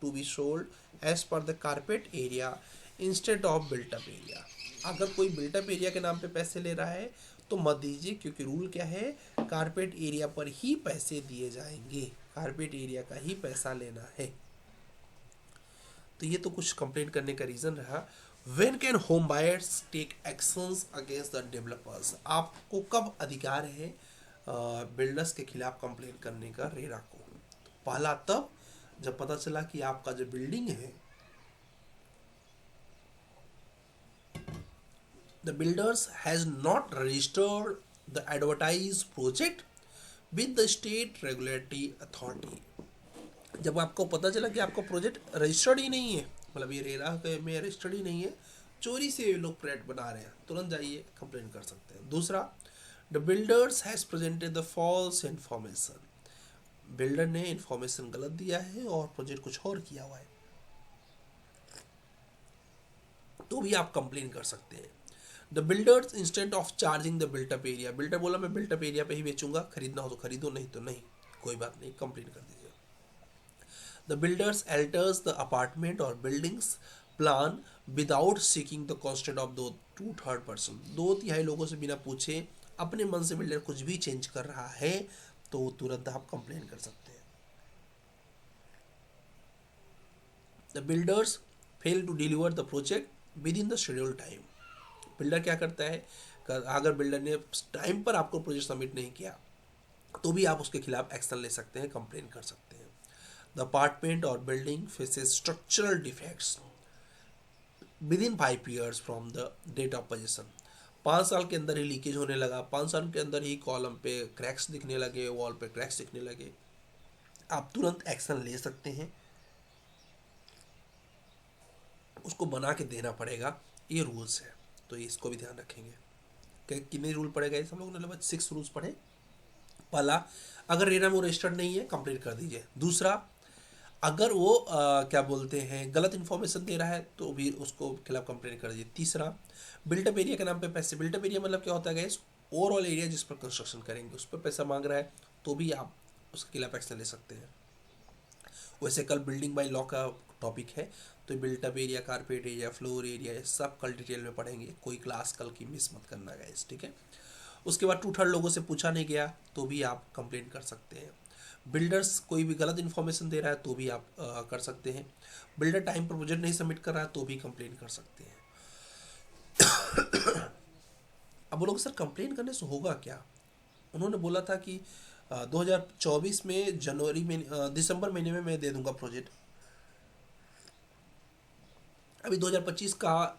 A: to be sold as per the carpet area instead of built up area. अगर कोई बिल्टअप एरिया के नाम पे पैसे ले रहा है तो मत दीजिए, क्योंकि रूल क्या है, कारपेट एरिया पर ही पैसे दिए जाएंगे, कारपेट एरिया का ही पैसा लेना है। तो ये तो कुछ कंप्लेंट करने का रीज़न रहा। When can home buyers take actions against the developers. आपको कब अधिकार है बिल्डर्स के खिलाफ कंप्लेंट करने का रेरा को? तो पहला तब जब पता चला कि आपका जो बिल्डिंग है, the builders has not registered the advertise project with the state regulatory authority. जब आपको पता चला कि आपका प्रोजेक्ट रजिस्टर्ड ही नहीं है, मतलब ये रेरा में रजिस्टर्ड ही नहीं है, चोरी से ये लोग प्रोजेक्ट बना रहे हैं, तुरंत जाइए कंप्लेन कर सकते हैं। दूसरा, the builders has presented the false information. Builder ने इन्फॉर्मेशन गलत दिया है और प्रोजेक्ट कुछ और किया हुआ है, तो भी आप कंप्लेन कर सकते हैं। The builders instant of charging the built up area, builder बोला मैं बिल्टअप एरिया पे ही बेचूंगा, खरीदना हो तो खरीदो, नहीं तो नहीं, कोई बात नहीं, कंप्लेन कर दीजिए। The builders alters the apartment or buildings plan without seeking the consent of the 2/3 person। 2/3 लोगों से बिना पूछे अपने मन से बिल्डर कुछ भी चेंज कर रहा है तो तुरंत आप कंप्लेन कर सकते हैं। The builders fail to deliver the project within the scheduled time। Builder क्या करता है, अगर बिल्डर ने टाइम पर आपको प्रोजेक्ट सबमिट नहीं किया तो भी आप उसके खिलाफ एक्शन ले सकते हैं, कंप्लेन कर सकते हैं। The apartment or building faces structural defects within 5 years from the date of possession। 5 साल के अंदर ही लीकेज होने लगा, 5 साल के अंदर ही कॉलम पे क्रैक्स दिखने लगे, वॉल पे क्रैक्स दिखने लगे, आप तुरंत एक्शन ले सकते हैं, उसको बना के देना पड़ेगा, ये रूल्स है। तो इसको भी ध्यान रखेंगे। कितने रूल पड़े गए हम लोगों ने, लगभग 6 रूल्स पढ़े। पहला, अगर रेरा में रजिस्टर्ड नहीं है कंप्लीट कर दीजिए। दूसरा, अगर वो क्या बोलते हैं गलत इन्फॉर्मेशन दे रहा है तो भी उसको खिलाफ कंप्लेन कर दीजिए। तीसरा, बिल्टअप एरिया के नाम पे पैसे, बिल्टअप एरिया मतलब क्या होता है गाइस, ओवरऑल एरिया जिस पर कंस्ट्रक्शन करेंगे उस पर पैसा मांग रहा है तो भी आप उसके खिलाफ एक्शन ले सकते हैं। वैसे कल बिल्डिंग बाय लॉ का टॉपिक है, तो built up area, carpet area, floor area, ये सब कल डिटेल में पढ़ेंगे, कोई क्लास कल की मिस मत करना गाइस, ठीक है। उसके बाद 2/3 लोगों से पूछा नहीं गया तो भी आप कंप्लेन कर सकते हैं। बिल्डर्स कोई भी गलत इन्फॉर्मेशन दे रहा है तो भी आप कर सकते हैं। बिल्डर टाइम पर प्रोजेक्ट नहीं सबमिट कर रहा है तो भी कंप्लेन कर सकते हैं। अब बोलोगे सर कंप्लेन करने से होगा क्या? उन्होंने बोला था कि 2024 में जनवरी में, दिसंबर महीने में मैं दे दूंगा प्रोजेक्ट। अभी 2025 का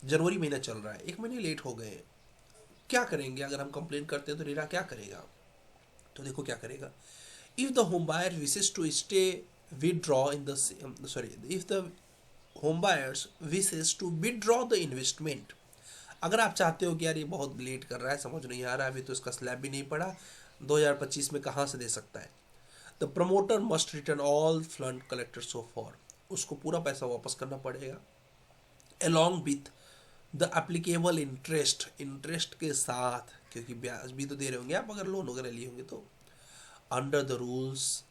A: जनवरी महीना चल रहा है, 1 महीने लेट हो गए, क्या करेंगे? अगर हम कंप्लेन करते हैं तो रेरा क्या करेगा? तो देखो क्या करेगा। If the home buyer wishes to stay withdraw in the if the home buyers wishes to withdraw the investment, अगर आप चाहते हो कि यार ये बहुत लेट कर रहा है, समझ नहीं आ रहा, अभी तो इसका स्लैब भी नहीं पड़ा, 2025 में कहाँ से दे सकता है, the promoter must return all fund collected so for, उसको पूरा पैसा वापस करना पड़ेगा, along with the applicable interest, interest के साथ, क्योंकि ब्याज भी तो दे रहे होंगे आप अगर लोन वगैरह लिए होंगे तो, under the rules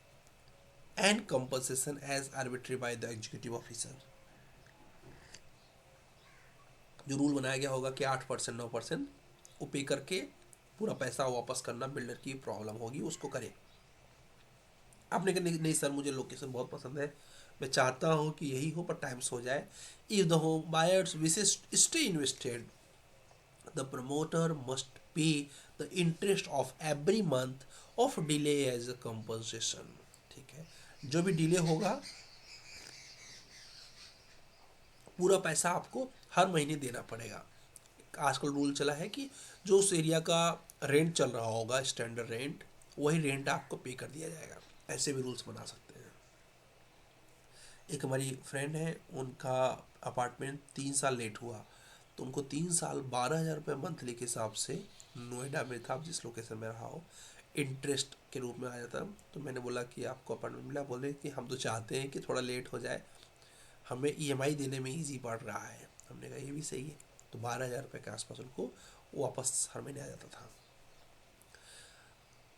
A: and compensation as arbitrary by the executive officer. जो रूल बनाया गया होगा कि 8% 9% वो पे करके पूरा पैसा वापस करना, बिल्डर की प्रॉब्लम होगी उसको करे। आपने कहा नहीं सर मुझे लोकेशन बहुत पसंद है, मैं चाहता हूँ कि यही हो पर टाइम्स हो जाए। If the home buyers wishes stay invested, the promoter must pay the interest of every month of delay as a compensation. ठीक है, जो भी डिले होगा पूरा पैसा आपको हर महीने देना पड़ेगा। आजकल रूल चला है कि जो उस एरिया का रेंट चल रहा होगा स्टैंडर्ड रेंट, वही रेंट आपको पे कर दिया जाएगा। ऐसे भी रूल्स बना सकते हैं। एक हमारी फ्रेंड है, उनका अपार्टमेंट 3 साल लेट हुआ, तो उनको 3 साल 12,000 रुपये मंथली के हिसाब से, नोएडा में था, आप जिस लोकेशन में रहा हो, इंटरेस्ट के रूप में आ जाता। तो मैंने बोला कि आपको अपार्टमेंट मिला, बोले कि हम तो चाहते हैं कि थोड़ा लेट हो जाए, हमें ईएमआई देने में इजी पड़ रहा है। हमने कहा ये भी सही है। तो 12,000 रुपये के आसपास उनको वापस हर महीने आ जाता था।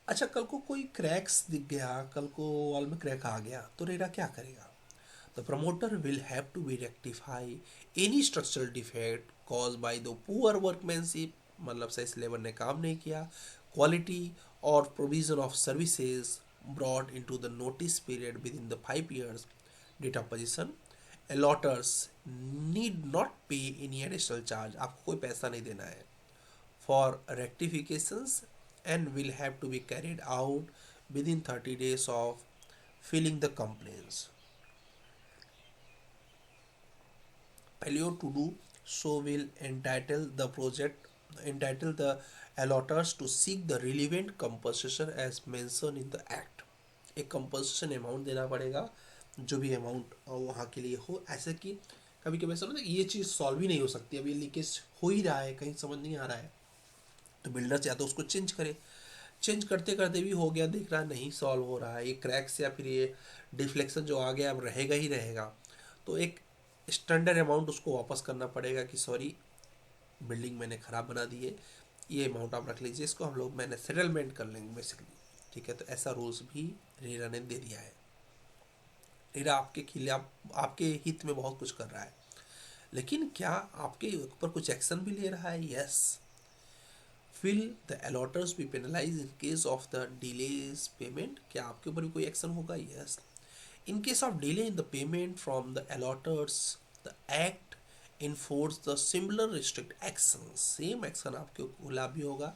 A: अच्छा, कल को कोई क्रैक्स दिख गया, कल को वॉल में क्रैक आ गया, तो रेरा क्या करेगा? The promoter will have to be rectify any structural defect cause by the poor workmanship, मतलब सही से लेबर ने काम नहीं किया, क्वालिटी और provision of services brought into the notice period within the 5 years data position. Allotters need not pay any additional charge, आपको कोई पैसा नहीं देना है for rectifications and will have to be carried out within 30 days of filing the complaints. Failure to do so will entitle the alloters to seek the relevant compensation as mentioned in the act. एक compensation amount देना पड़ेगा, जो भी amount वहाँ के लिए हो। ऐसे कि कभी कभी ऐसा होता है ये चीज़ सॉल्व ही नहीं हो सकती, अभी लीकेज हो ही रहा है, कहीं समझ नहीं आ रहा है, तो बिल्डर चाहे तो उसको चेंज करे, चेंज करते करते भी हो गया, देख रहा नहीं सॉल्व हो रहा है, ये क्रैक्स या फिर ये डिफ्लेक्शन जो आ गया अब रहेगा ही रहेगा, तो एक स्टैंडर्ड अमाउंट उसको वापस करना पड़ेगा कि सॉरी बिल्डिंग मैंने ख़राब बना दी है, ये अमाउंट आप रख लीजिए, इसको हम लोग मैंने सेटलमेंट कर लेंगे बेसिकली। ठीक है, तो ऐसा रूल्स भी रेरा ने दे दिया है। रेरा आपके खिलाफ, आपके हित में बहुत कुछ कर रहा है, लेकिन क्या आपके ऊपर कुछ एक्शन भी ले रहा है? Yes. Will the alloters be penalized in case of the delays payment? क्या आपके ऊपर भी कोई एक्शन होगा? Yes. In case of delay in the payment from the alloters, the act enforce the similar restrict actions. Same action आपके खिलाफ भी होगा।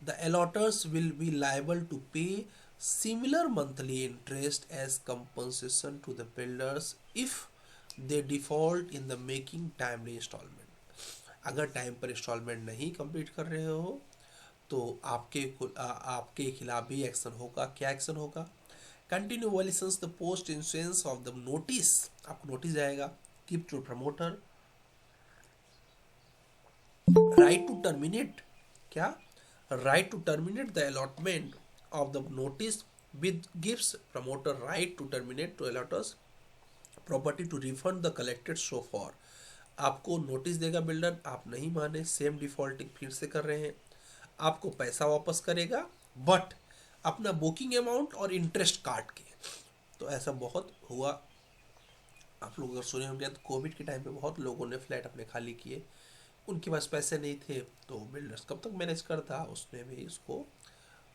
A: The alloters will be liable to pay similar monthly interest as compensation to the builders if they default in the making timely installment. अगर time पर instalment नहीं complete कर रहे हो तो आपके खिलाफ भी एक्शन होगा। क्या एक्शन होगा? Continue violations the post insurance of the notice, आपको नोटिस जाएगा। Keep to promoter right to terminate, क्या? Right to terminate the allotment of the notice with gives promoter right to terminate to allotters property to refund the collected so far. आपको notice देगा builder, आप नहीं माने, same defaulting फिर से कर रहे हैं, आपको पैसा वापस करेगा बट अपना बुकिंग अमाउंट और इंटरेस्ट काट के। तो ऐसा बहुत हुआ, आप लोग अगर सुने होंगे तो कोविड के टाइम पे बहुत लोगों ने फ्लैट अपने खाली किए, उनके पास पैसे नहीं थे, तो बिल्डर्स कब तक मैनेज करता, उसने भी उसको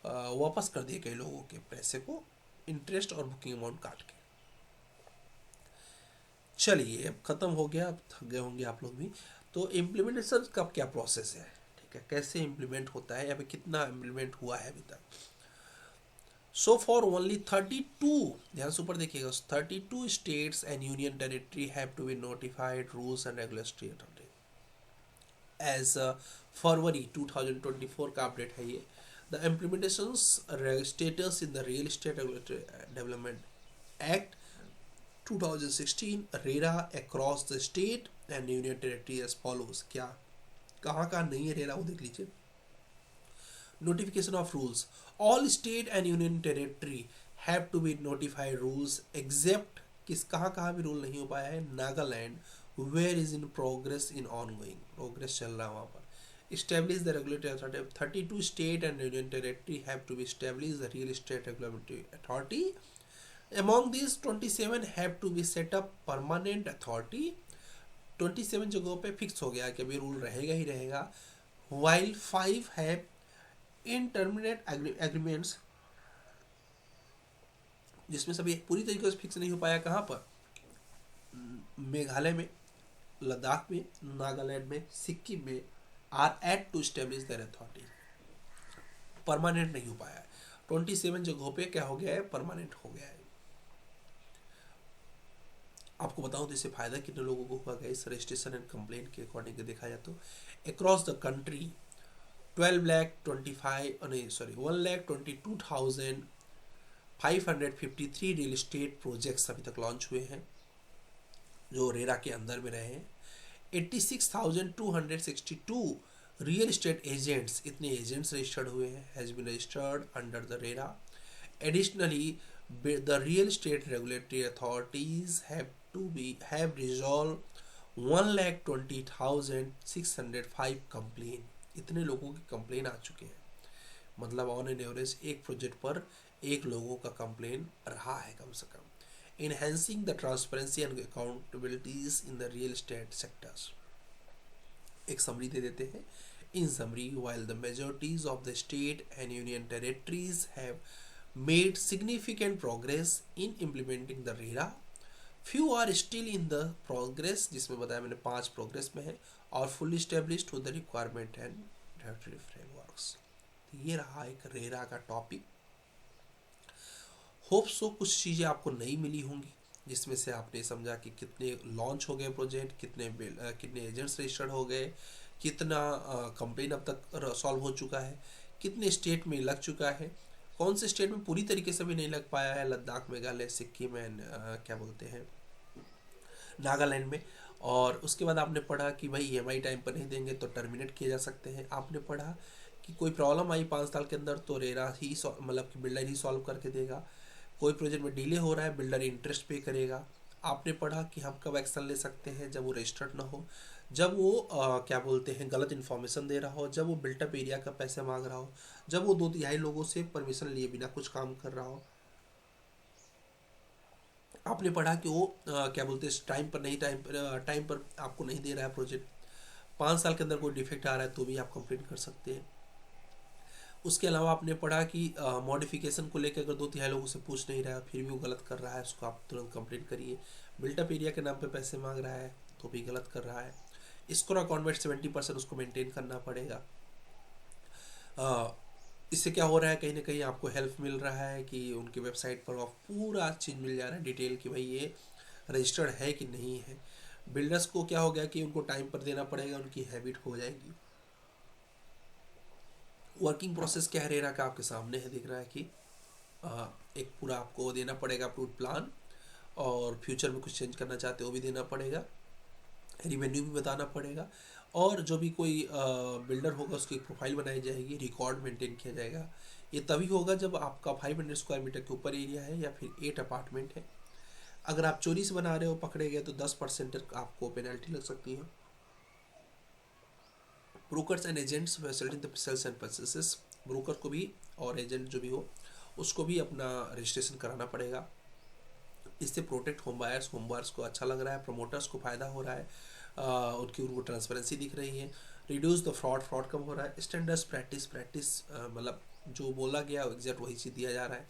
A: वापस कर दिए कई लोगों के पैसे को, इंटरेस्ट और बुकिंग अमाउंट काट के। चलिए अब ख़त्म हो गया, अब थक गए होंगे आप लोग भी। तो इम्प्लीमेंटेशन का क्या प्रोसेस है, ठीक है, कैसे इम्प्लीमेंट होता है, अभी कितना इम्प्लीमेंट हुआ है अभी तक। सो फॉर ओनली 32, ध्यान से ऊपर देखिएगा, 32 states and union territory have to be notified rules and regulatory as February 2024 का अपडेट है ये। The implementation status in the real estate development act 2016 RERA across the state and union territory as follows. क्या कहाँ कहाँ नहीं है RERA वो देख लीजिए। Notification of rules. All state and union territory have to be notified rules except किस कहाँ कहाँ भी रूल नहीं हो पाया है, Nagaland where is in progress in ongoing, progress चल रहा है वहाँ पर. Establish the regulatory authority. 32 state and union territory have to be established the real estate regulatory authority. Among these 27 have to be set up permanent authority. 27 जगहों पे fix हो गया कि अभी रूल रहेगा ही रहेगा. While 5 have indeterminate agreements, जिसमें सभी पूरी तरीके से फिक्स नहीं हो पाया. कहाँ पर? मेघालय में, लद्दाख में, नागालैंड में, सिक्किम में are at to establish their authority. Permanent नहीं हो पाया है. 27 जगहों पे क्या हो गया है, परमानेंट हो गया है. आपको बताऊं तो इससे फायदा कितने लोगों को हुआ गया इस रजिस्ट्रेशन एंड कंप्लेंट के अकॉर्डिंग देखा जाए तो across the country 1,22,553 real estate projects अभी तक लॉन्च हुए हैं जो रेरा के अंदर में रहे हैं. 86,262 रियल एस्टेट एजेंट्स, इतने एजेंट्स रजिस्टर्ड हुए हैं, has been registered under the RERA. Additionally the real estate regulatory authorities have resolved 1,20,605 complain. इतने लोगों की कंप्लेन आ चुके हैं. मतलब ऑन एन एवरेज एक प्रोजेक्ट पर एक लोगों का कंप्लेन रहा है कम से कम. Enhancing the transparency and accountabilities in the real estate sectors. एक समरी दे देते हैं. In summary, while the majorities of the state and union territories have made significant progress in implementing the RERA, few are still in the progress, जिसमें बताया मैंने 5 progress में है, और fully established with the requirement and regulatory frameworks. ये रहा एक RERA का टॉपिक. होप सो कुछ चीज़ें आपको नई मिली होंगी जिसमें से आपने समझा कि कितने लॉन्च हो गए प्रोजेक्ट, कितने एजेंट्स रजिस्टर्ड हो गए, कितना कंप्लेन अब तक सॉल्व हो चुका है, कितने स्टेट में लग चुका है, कौन से स्टेट में पूरी तरीके से भी नहीं लग पाया है, लद्दाख, मेघालय, सिक्किम एंड क्या बोलते हैं नागालैंड में. और उसके बाद आपने पढ़ा कि भाई EMI टाइम पर नहीं देंगे तो टर्मिनेट किए जा सकते हैं. आपने पढ़ा कि कोई प्रॉब्लम आई 5 साल के अंदर तो रेरा ही मतलब कि बिल्डर ही सॉल्व करके देगा. कोई प्रोजेक्ट में डिले हो रहा है बिल्डर इंटरेस्ट पे करेगा. आपने पढ़ा कि हम कब एक्शन ले सकते हैं, जब वो रजिस्टर्ड ना हो, जब वो क्या बोलते हैं गलत इन्फॉर्मेशन दे रहा हो, जब वो बिल्टअप एरिया का पैसे मांग रहा हो, जब वो 2/3 लोगों से परमिशन लिए बिना कुछ काम कर रहा हो. आपने पढ़ा कि वो क्या बोलते हैं टाइम पर आपको नहीं दे रहा है प्रोजेक्ट. 5 साल के अंदर कोई डिफेक्ट आ रहा है तो भी आप कंप्लेंट कर सकते हैं. उसके अलावा आपने पढ़ा कि मॉडिफिकेशन को लेकर अगर 2/3 लोगों से पूछ नहीं रहा है फिर भी वो गलत कर रहा है, उसको आप तुरंत कंप्लेंट करिए. बिल्टअप एरिया के नाम पे पैसे मांग रहा है तो भी गलत कर रहा है. इसको अकाउंट में 70% उसको मेंटेन करना पड़ेगा. इससे क्या हो रहा है, कहीं ना कहीं आपको हेल्प मिल रहा है कि उनकी वेबसाइट पर पूरा चीज़ मिल जा रहा है डिटेल कि भाई ये रजिस्टर्ड है कि नहीं है. बिल्डर्स को क्या हो गया कि उनको टाइम पर देना पड़ेगा, उनकी हैबिट हो जाएगी. वर्किंग प्रोसेस क्या है रेरा का आपके सामने है, दिख रहा है कि एक पूरा आपको देना पड़ेगा अप्रूव्ड प्लान, और फ्यूचर में कुछ चेंज करना चाहते हो वो भी देना पड़ेगा, रिवेन्यू भी बताना पड़ेगा, और जो भी कोई बिल्डर होगा उसकी प्रोफाइल बनाई जाएगी, रिकॉर्ड मेंटेन किया जाएगा. ये तभी होगा जब आपका 500 स्क्वायर मीटर के ऊपर एरिया है या फिर 8 अपार्टमेंट है. अगर आप चोरी से बना रहे हो, पकड़े गए तो 10% आपको पेनल्टी लग सकती है. Brokers and agents facility the sales and purchases. Broker को भी और एजेंट जो भी हो उसको भी अपना रजिस्ट्रेशन कराना पड़ेगा. इससे प्रोटेक्ट होम बायर्स को अच्छा लग रहा है, प्रमोटर्स को फ़ायदा हो रहा है, उनको ट्रांसपेरेंसी दिख रही है. रिड्यूस द फ्रॉड कम हो रहा है. स्टैंडर्ड्स प्रैक्टिस मतलब जो बोला गया एग्जैक्ट वही चीज़ दिया जा रहा है.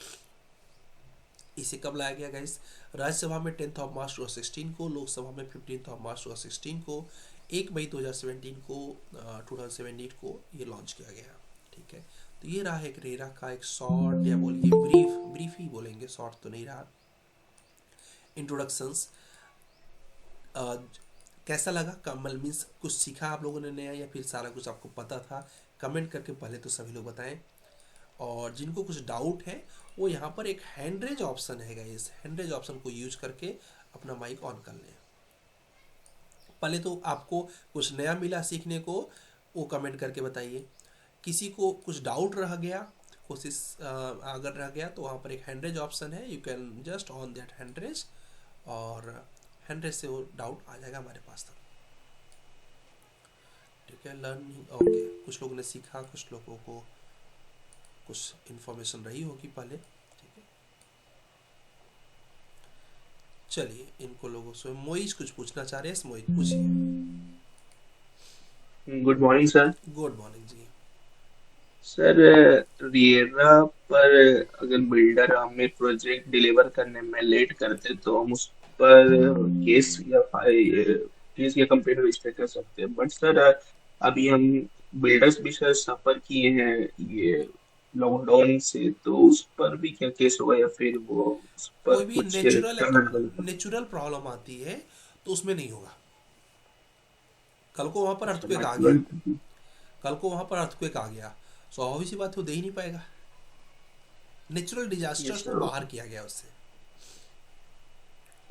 A: इसे कब लाया गया गाइस? राज्यसभा में 10 मार्च 2016 को, लोकसभा में 15 मार्च 2016 को, 1 मई 2017 को ये लॉन्च किया गया. ठीक है, तो ये रहा एक रेरा का एक शॉर्ट या बोलिए ब्रीफ ही बोलेंगे, शॉर्ट तो नहीं रहा, इंट्रोडक्शंस. कैसा लगा? कमल मीन्स कुछ सीखा आप लोगों ने नया या फिर सारा कुछ आपको पता था? कमेंट करके पहले तो सभी लोग बताएं. और जिनको कुछ डाउट है वो यहाँ पर एक हैंड रेज ऑप्शन है गाइस, हैंड रेज ऑप्शन को यूज करके अपना माइक ऑन कर लें. पहले तो आपको कुछ नया मिला सीखने को, वो कमेंट करके बताइए. किसी को कुछ डाउट रह गया, कोशिश अगर रह गया तो वहाँ पर एक हैंड रेज ऑप्शन है, you can just on that hand raise, और हैंड रेज से वो डाउट आ जाएगा हमारे पास तक। ठीक है, लर्निंग ओके, कुछ लोगों ने सीखा, कुछ लोगों को कुछ इन्फॉर्मेशन रही होगी पहले। ठीक है, चलिए इनको लोगों से मोइज कुछ पूछना चाह रहे हैं, मोइज पूछिए।
B: Good morning sir.
A: Good morning ji.
B: Sir, RERA पर अगर बिल्डर हमें प्रोजेक्ट डिलीवर करने में लेट करते तो हम उस पर केस या कंप्लेंट रजिस्टर कर सकते हैं। बट सर, अभी हम बिल्डर्स भी सर सफर किए हैं ये लॉकडाउन से, तो उस पर भी क्या केस होगा या फिर वो उस पर
A: कोई भी
B: कुछ टर्न?
A: नेचुरल प्रॉब्लम आती है तो उसमें नहीं होगा। कल को वहां पर
B: अच्छा,
A: अर्थक्वेक आ गया,
B: नेचुरल।
A: कल को वहां पर अर्थक्वेक आ गया, स्वाभाविक सी बात है वो दे ही नहीं पाएगा। नेचुरल डिजास्टर्स
B: यस
A: को
B: सर।
A: बाहर किया गया उससे।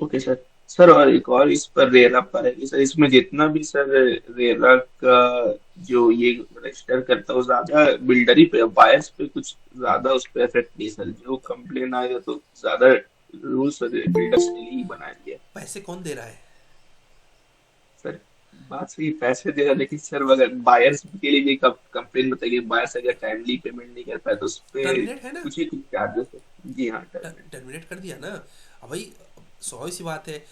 B: Okay sir. सर, और एक और इस पर रेरा पर है कि सर इसमें जितना भी सर रेरा का जो ये रजिस्टर करता है वो ज्यादा बिल्डर ही पे, बायर्स पे कुछ ज्यादा उस पर इफेक्ट नहीं सर। जो कंप्लेन आएगा तो ज्यादा रूल्स बिल्डर्स के लिए ही बनाया गया है।
A: पैसे कौन दे रहा है?
B: सर, बात सही, पैसे दे रहा है, लेकिन सर अगर बायर्स के लिए भी कंप्लेन बताइए, बायर्स अगर टाइमली पेमेंट नहीं कर पाए तो उस पे
A: टर्मिनेट है ना,
B: कुछ ही कुछ चार्जेस है। जी हाँ, टर्मिनेट।
A: टर्मिनेट कर दिया ना। अब भाई स्वाभाविक सी बात है,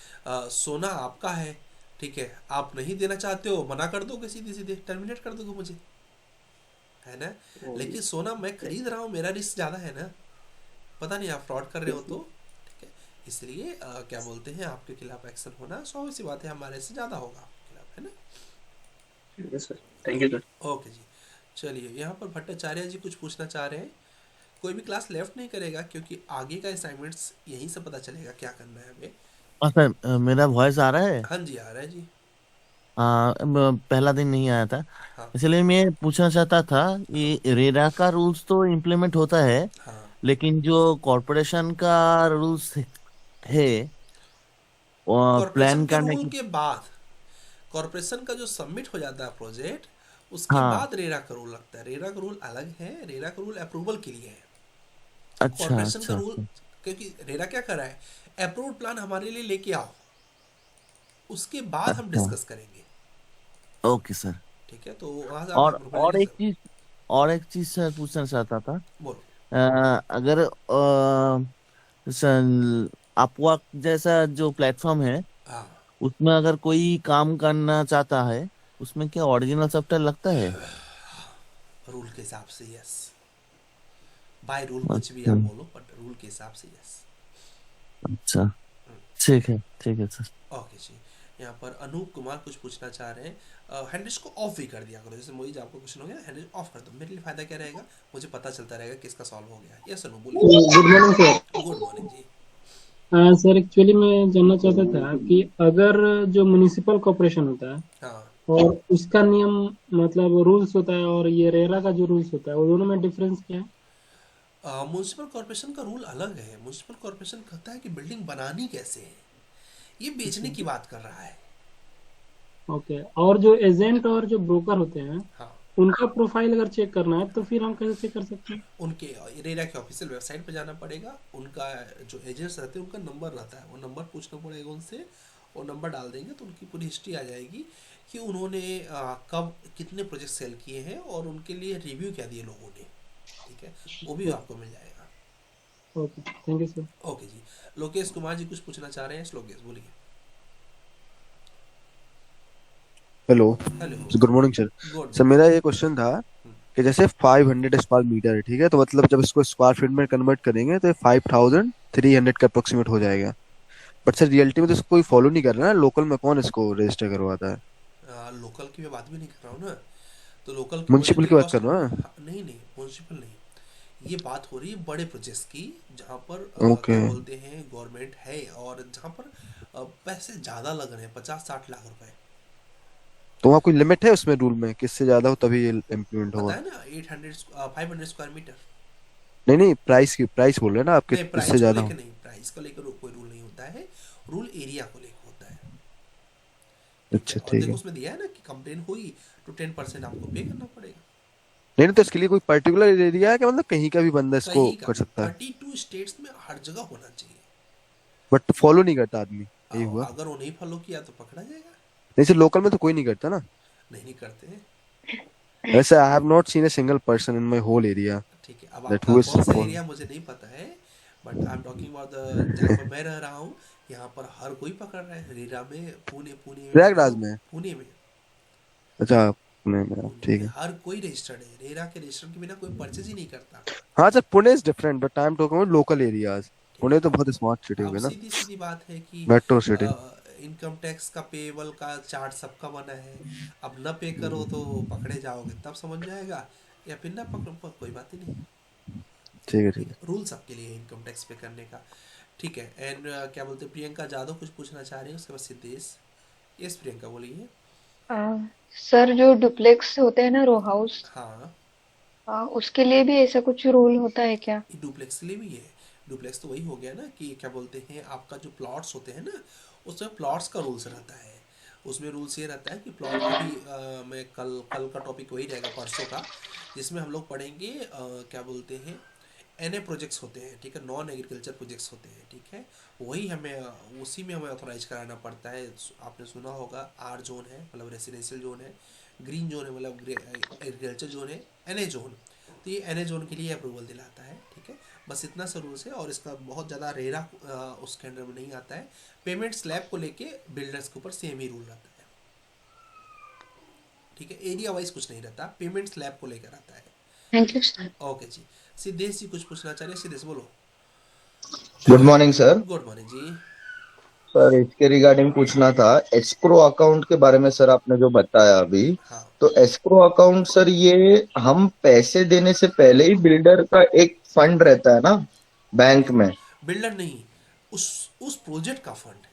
A: सोना आपका है, ठीक है, आप नहीं देना चाहते हो, मना कर दोगे, सीधे सीधे टर्मिनेट कर दोगे मुझे, है ना।
B: ओ,
A: लेकिन सोना मैं खरीद रहा हूँ, मेरा रिस्क ज़्यादा है ना, पता नहीं आप फ्रॉड कर रहे हो तो। ठीक है, इसलिए क्या बोलते हैं, आपके खिलाफ एक्शन होना स्वाभाविक सी बात है, हमारे से ज़्यादा होगा आपके खिलाफ, है ना।
B: ठीक है sir. Thank you sir.
A: Okay ji. चलिए यहाँ पर भट्टाचार्य जी कुछ पूछना चाह रहे हैं। कोई भी क्लास लेफ्ट नहीं करेगा, क्योंकि आगे का असाइनमेंट्स यहीं से पता चलेगा क्या करना है हमें।
C: हाँ सर, मेरा वॉइस आ रहा है।
A: हाँ जी, आ रहा है जी।
C: पहला दिन नहीं आया था,
A: हाँ
C: इसलिए मैं पूछना चाहता था, ये रेरा का रूल्स तो इम्प्लीमेंट होता है,
A: हाँ।
C: लेकिन जो कॉरपोरेशन का रूल्स है
A: कॉरपोरेशन
C: प्लान
A: के
C: करने
A: रूल
C: की।
A: के बाद, कॉरपोरेशन का जो सबमिट हो जाता है प्रोजेक्ट, उसके
C: हाँ।
A: बाद रेरा का रूल लगता है। रेरा का रूल अलग है, रेरा का रूल अप्रूवल के लिए है।
C: अच्छा
A: कॉरपोरेशन का
C: अच्छा
A: रूल,
C: अच्छा।
A: क्योंकि रेरा क्या कर रहा है, अप्रूव्ड प्लान हमारे लिए लेके आओ, उसके बाद हम
C: अच्छा।
A: डिस्कस करेंगे।
C: Okay sir.
A: ठीक है, तो वहां से आप
C: और
A: अप्रूवल
C: और
A: लेने
C: एक
A: से।
C: चीज और एक चीज सर पूछना चाहता था।
A: बोलो।
C: अगर अपवर्क जैसा जो प्लेटफॉर्म है,
A: हाँ,
C: उसमें अगर कोई काम करना चाहता है, उसमें क्या ओरिजिनल सॉफ्टवेयर लगता है?
A: रूल के हिसाब से यस। बाय रूल कुछ भी
C: अच्छा
A: आप बोलो, बट रूल के हिसाब से यस।
C: अच्छा। ठीक है सर।
A: ओके जी। यहाँ पर अनूप कुमार कुछ पूछना चाह रहे हैं, हैंडल्स को ऑफ भी कर दिया करो, जैसे मोहित आपको क्वेश्चन हो गया, हैंडल ऑफ कर दो, मेरे लिए फ़ायदा क्या रहेगा, मुझे पता चलता रहेगा किसका सॉल्व हो गया। यस अनूप बोलिए।
D: Good morning sir.
A: Good morning ji.
D: Sir actually मैं जानना चाहता था कि अगर जो म्युनिसिपल कॉर्पोरेशन होता है
A: हाँ,
D: और उसका नियम मतलब रूल्स होता है और ये रेरा का जो रूल्स होता है, वो दोनों में डिफरेंस क्या है?
A: म्यूनसिपल कॉरपोरेशन का रूल अलग है। म्यूनसिपल कॉरपोरेशन कहता है कि बिल्डिंग बनानी कैसे है, ये बेचने
D: अच्छा।
A: की बात कर रहा है।
D: ओके, और जो एजेंट और जो ब्रोकर होते हैं,
A: हाँ,
D: उनका प्रोफाइल अगर चेक करना है तो फिर हम कैसे चेक कर सकते हैं?
A: उनके रेरा के ऑफिशियल वेबसाइट पर जाना पड़ेगा, उनका जो एजेंट्स रहते हैं उनका नंबर रहता है, वो नंबर पूछना पड़ेगा उनसे, वो नंबर डाल देंगे तो उनकी पूरी हिस्ट्री आ जाएगी कि उन्होंने कब कितने प्रोजेक्ट सेल किए हैं और उनके लिए रिव्यू क्या दिए लोगों ने। ठीक है, वो भी आपको मिल जाएगा।
D: Okay, thank you sir.
A: Okay ji. Lokesh Kumar ji कुछ पूछना चाह रहे हैं, लोकेश बोलिए।
E: Hello.
A: Hello.
E: Good morning sir.
A: Good
E: sir,
A: morning.
E: मेरा ये क्वेश्चन था कि जैसे 500 स्क्वायर मीटर है, ठीक है, तो मतलब जब इसको स्क्वायर फीट में कन्वर्ट करेंगे तो 5300 का अप्रोक्सीमेट हो जाएगा। बट सर रियलिटी में तो इसको कोई फॉलो नहीं कर रहा है ना, लोकल में कौन इसको रजिस्टर करवाता है?
A: लोकल की मैं बात भी नहीं कर रहा हूँ ना, तो लोकल की
E: म्युनिसिपल
A: प्रोजेक्ट के
E: की बात
A: कॉस्ट।
E: कर रहा हूँ।
A: नहीं नहीं, म्यूनसिपल नहीं, ये बात हो रही है बड़े प्रोजेक्ट्स की, जहाँ पर
E: ओके।
A: क्या बोलते हैं, गवर्नमेंट है और जहाँ पर पैसे ज़्यादा लग रहे हैं, 50-60 लाख रुपए।
E: तो वहाँ कोई लिमिट है उसमें रूल में, किससे ज्यादा हो तभी ये इम्प्लीमेंट होगा?
A: बताया ना, 500 स्क्वायर मीटर।
E: नहीं नहीं, प्राइस की प्राइस बोल रहे हैं ना आप,
A: नहीं,
E: किससे
A: प्राइस को
E: ज्यादा
A: लेकर
E: हो?
A: नहीं, प्राइस को लेकर कोई रूल नहीं होता है, रूल एरिया को लेकर होता है। ठीक है,
E: अच्छा
A: और
E: ठीक
A: देखो
E: है।
A: उसमें दिया है ना कि कंप्लेन हुई तो 10% आपको पे करना पड़ेगा।
E: नहीं तो इसके लिए कोई पर्टिकुलर एरिया है कि मतलब कहीं का भी बंदा इसको
A: कहीं का
E: कर
A: भी,
E: सकता है?
A: 32 स्टेट्स में हर जगह होना चाहिए।
E: बट फॉलो नहीं करता आदमी, यही
A: और
E: हुआ।
A: अगर वो नहीं फॉलो किया तो पकड़ा जाएगा।
E: जैसे लोकल में तो कोई नहीं करता ना।
A: नहीं, नहीं करते हैं।
E: वैसे I have not seen a single person in my whole area
A: ठीक है, अब
E: दैट
A: आपका
E: हु इज
A: कौन सा
E: फॉलो।
A: एरिया मुझे नहीं पता है, but I am talking about the जहाँ पर मैं रह रहा हूँ। यहाँ पर हर कोई पकड़ रहा है, रेरा में, पुणे पुणे में
E: प्रयागराज
A: पकड़ो।
E: में?
A: पुणे में,
E: अच्छा, पुणे में,
A: पुणे
E: ठीक
A: में
E: है।
A: हर कोई रजिस्टर्ड है, रेरा के रजिस्टर के बिना कोई परचेज ही नहीं करता।
E: हाँ sir, Pune is different but I am talking about local areas.
A: ठीक
E: पुणे
A: है,
E: तो बहुत स्मार्ट सिटी हो
A: अब
E: गई ना,
A: सीधी सीधी बात है कि
E: मेट्रो सिटी।
A: इनकम टैक्स का, पेबल का चार्ट सबका बना है। अब न पे करो तो पकड़े जाओगे, तब समझ जाएगा, या फिर ना पकड़ो कोई बात ही नहीं।
E: ठीक है, ठीक
A: ठीक
E: है।
A: है, रूल सबके लिए इनकम टैक्स पे करने का। ठीक है, एंड क्या बोलते हैं, प्रियंका जादव कुछ पूछना चाह रही है, उसके बाद सिद्धेश। यस प्रियंका, बोलिए।
F: आ, सर जो डुप्लेक्स होते हैं ना, रो हाउस,
A: हाँ,
F: उसके लिए भी ऐसा कुछ रूल होता है क्या?
A: ये डुप्लेक्स के लिए भी है। डुप्लेक्स तो वही हो गया ना कि क्या बोलते हैं, आपका जो प्लॉट्स होते हैं ना, उसमें प्लॉट्स का रूल्स रहता है। उसमें रूल्स ये रहता है कि प्लॉट अभी मैं कल कल का टॉपिक वही रहेगा, परसों का, जिसमें हम लोग पढ़ेंगे क्या बोलते हैं, एनए प्रोजेक्ट्स होते हैं, ठीक है, नॉन एग्रीकल्चर प्रोजेक्ट्स होते हैं, ठीक है। वही हमें उसी में हमें ऑथोराइज कराना पड़ता है। आपने सुना होगा, आर जोन है मतलब रेसिडेंशियल जोन है, ग्रीन जोन है मतलब एग्रीकल्चर जोन है, एनए जोन। तो ये एनए जोन के लिए अप्रूवल दिलाता है, ठीक है। बस इतना सा रूल्स है, और इसका बहुत ज़्यादा रेरा उसके अंडर में नहीं आता है। पेमेंट स्लैब को लेके बिल्डर्स के ऊपर सेम ही रूल रहता है, ठीक है। एरिया वाइज कुछ नहीं रहता, पेमेंट स्लैब को लेकर आता है।
F: Thank you sir.
A: Okay ji. Siddhesh ji कुछ पूछना चाह रहे हैं, सिद्धेश बोलो।
G: Good morning sir.
A: Good morning ji.
G: Sir इसके रिगार्डिंग पूछना था, एस्क्रो अकाउंट के बारे में सर आपने जो बताया अभी,
A: हाँ,
G: तो एस्क्रो अकाउंट सर ये हम पैसे देने से पहले ही बिल्डर का एक फंड रहता है ना बैंक में?
A: बिल्डर नहीं, उस प्रोजेक्ट का फंड।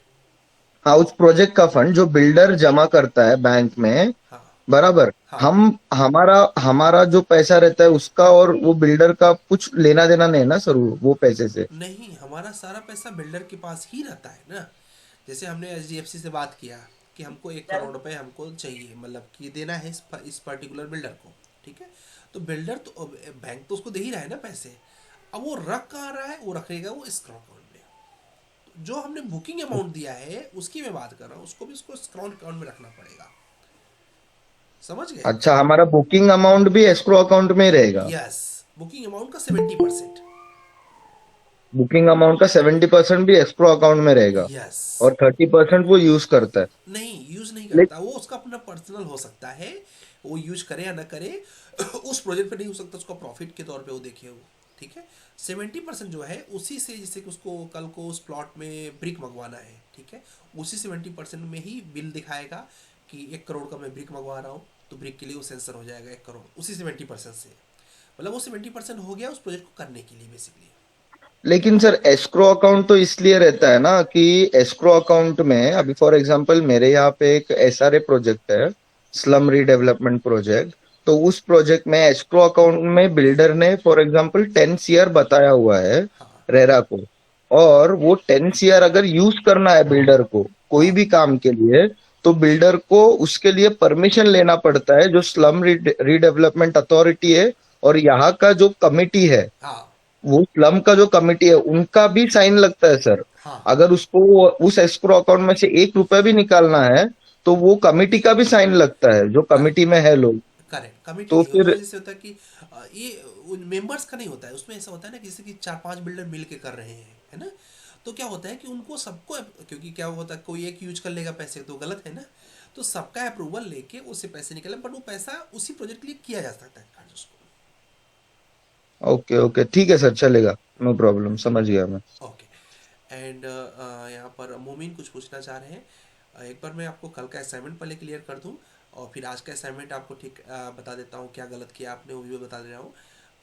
G: हाँ, उस प्रोजेक्ट का फंड जो बिल्डर जमा करता है बैंक में,
A: हाँ,
G: बराबर।
A: हाँ,
G: हम हमारा हमारा जो पैसा रहता है उसका और वो बिल्डर का कुछ लेना देना नहीं है ना सर, वो पैसे से?
A: नहीं, हमारा सारा पैसा बिल्डर के पास ही रहता है ना। जैसे हमने एचडीएफसी से बात किया कि हमको 1 करोड़ रुपए हमको चाहिए, मतलब कि देना है इस पर्टिकुलर बिल्डर को, ठीक है। तो बिल्डर तो, बैंक तो उसको दे ही रहा है ना पैसे। अब वो रख कहाँ रहा है, वो रखेगा वो स्क्रॉल अकाउंट में। जो हमने बुकिंग अमाउंट दिया है उसकी मैं बात कर रहा हूँ, उसको भी उसको स्क्रॉल अकाउंट में रखना पड़ेगा। समझ गए?
G: अच्छा, हमारा बुकिंग अमाउंट भी एस्क्रो अकाउंट में ही रहेगा?
A: यस, बुकिंग अमाउंट का 70%।
G: बुकिंग अमाउंट का 70% भी एस्क्रो अकाउंट में रहेगा,
A: यस।
G: और 30% वो यूज करता है?
A: नहीं, यूज नहीं
G: लेकिन
A: करता वो, उसका अपना पर्सनल हो सकता है, वो यूज करे या ना करे उस प्रोजेक्ट पे नहीं हो सकता, उसका प्रॉफिट के तौर पे वो देखे वो, ठीक है। 70% जो है उसी से, जैसे कि उसको कल को उस प्लॉट में ब्रिक मंगवाना है, ठीक है, उसी 70% में ही बिल दिखाएगा कि 1 करोड़ का मैं ब्रिक मंगवा रहा हूँ, तो ब्रिक के लिए वो सेंसर हो जाएगा 1 करोड़ उसी 70% से। मतलब वो 70% हो गया उस प्रोजेक्ट को करने के लिए बेसिकली।
G: लेकिन सर एस्क्रो अकाउंट तो इसलिए रहता है ना कि एस्क्रो अकाउंट में अभी फॉर एग्जांपल मेरे यहाँ पे एक एसआरए प्रोजेक्ट है, स्लम रीडेवलपमेंट प्रोजेक्ट। तो उस प्रोजेक्ट में एस्क्रो अकाउंट में बिल्डर ने फॉर एग्जांपल 10 CR बताया हुआ है
A: हाँ,
G: रेरा को, और वो 10 CR अगर यूज करना है बिल्डर को कोई
A: हाँ,
G: भी काम के लिए, तो बिल्डर को उसके लिए परमिशन लेना पड़ता है, जो स्लम रीडेवलपमेंट अथॉरिटी है और यहाँ का जो कमिटी है,
A: हाँ,
G: वो स्लम का जो कमिटी है उनका भी साइन लगता है सर।
A: हाँ,
G: अगर उसको उस एस्क्रो अकाउंट में से 1 रुपया भी निकालना है तो वो कमिटी का भी साइन लगता है, जो कमिटी में है लोग।
A: करेक्ट। कमिटी
G: तो
A: नहीं होता है,
G: फिर
A: जैसे होता है कि ये मेंबर्स का नहीं होता है, उसमें ऐसा होता है ना कि जैसे कि 4-5 बिल्डर मिल के कर रहे हैं, है ना। तो क्या होता है कि उनको सबको, क्योंकि क्या होता है, कोई एक यूज कर लेगा पैसे तो गलत है ना। तो सबका अप्रूवल लेके उससे पैसे निकले, बट वो पैसा उसी प्रोजेक्ट के लिए किया जा सकता है कार्य उसको।
G: ओके ओके, ठीक है सर, चलेगा, नो प्रॉब्लम, समझ गया मैं।
A: ओके। एंड यहाँ पर मोमिन कुछ पूछना चाह रहे हैं। एक बार मैं आपको कल का असाइनमेंट पहले क्लियर कर दूं, और फिर आज का असाइनमेंट आपको ठीक बता देता हूँ, क्या गलत किया आपने वो भी बता दे रहा हूँ।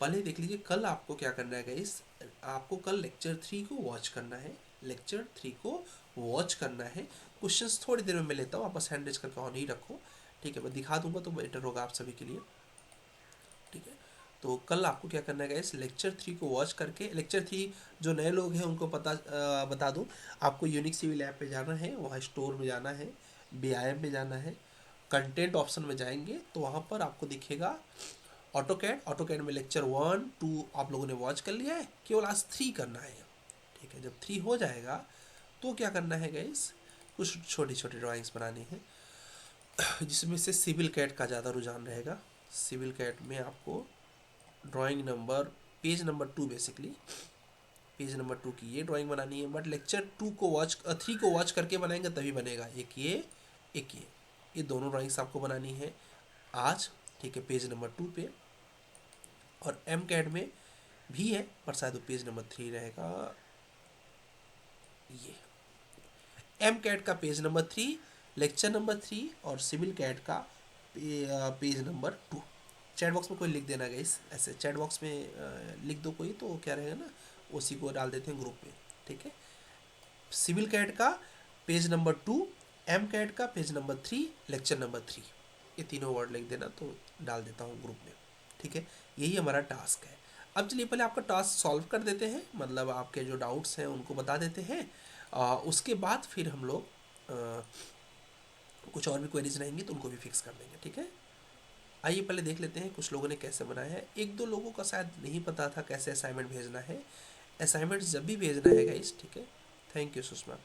A: पहले देख लीजिए, कल आपको क्या करना है गाइस, आपको कल लेक्चर 3 को वॉच करना है। लेक्चर 3 को वॉच करना है। क्वेश्चंस थोड़ी देर में मैं लेता हूँ, आपस हैंड रेज करके ऑन ही रखो, ठीक है। मैं दिखा दूंगा तो बेटर होगा आप सभी के लिए, ठीक है। तो कल आपको क्या करना है गाइस, लेक्चर 3 को वॉच करके, लेक्चर 3 जो नए लोग हैं उनको बता दूं, आपको यूनिक सिविल ऐप पे जाना है, वहाँ स्टोर में जाना है, बीआईएम में जाना है, कंटेंट ऑप्शन में जाएंगे तो वहाँ पर आपको दिखेगा ऑटो कैड में लेक्चर 1 2 आप लोगों ने वॉच कर लिया है, केवल आज 3 करना है। ठीक है, जब 3 हो जाएगा तो क्या करना है गाइस, कुछ छोटी छोटी ड्राइंग्स बनानी है, जिसमें से सिविल कैड का ज़्यादा रुझान रहेगा। सिविल कैड में आपको drawing number page number 2 basically page number 2 की ये ड्राइंग बनानी है, बट लेक्चर 3 को वॉच करके बनाएंगे तभी बनेगा। एक ये दोनों ड्राइंग्स आपको बनानी है आज। ठीक है, पेज नंबर 2 पे, और एम कैड में भी है पर शायद वो पेज नंबर 3 रहेगा। ये एम कैड का पेज नंबर 3, लेक्चर नंबर 3, और सिविल कैड का पेज नंबर 2। चैट बॉक्स में कोई लिख देना गाइस, ऐसे चैट बॉक्स में लिख दो कोई, तो क्या रहेगा ना, उसी को डाल देते हैं ग्रुप में। ठीक है, सिविल कैड का पेज नंबर 2, एम कैड का पेज नंबर 3, लेक्चर नंबर 3, ये तीनों वर्ड लिख देना, तो डाल देता हूँ ग्रुप में। ठीक है, यही हमारा टास्क है। अब चलिए पहले आपका टास्क सॉल्व कर देते हैं, मतलब आपके जो डाउट्स हैं उनको बता देते हैं। उसके बाद फिर हम लोग कुछ और भी क्वेरीज रहेंगी तो उनको भी फिक्स कर देंगे। ठीक है, आइए पहले देख लेते हैं कुछ लोगों ने कैसे बनाया है। एक दो लोगों का शायद नहीं पता था कैसे असाइनमेंट भेजना है। असाइनमेंट जब भी भेजना है गाइस, ठीक है, थैंक यू सुषमा।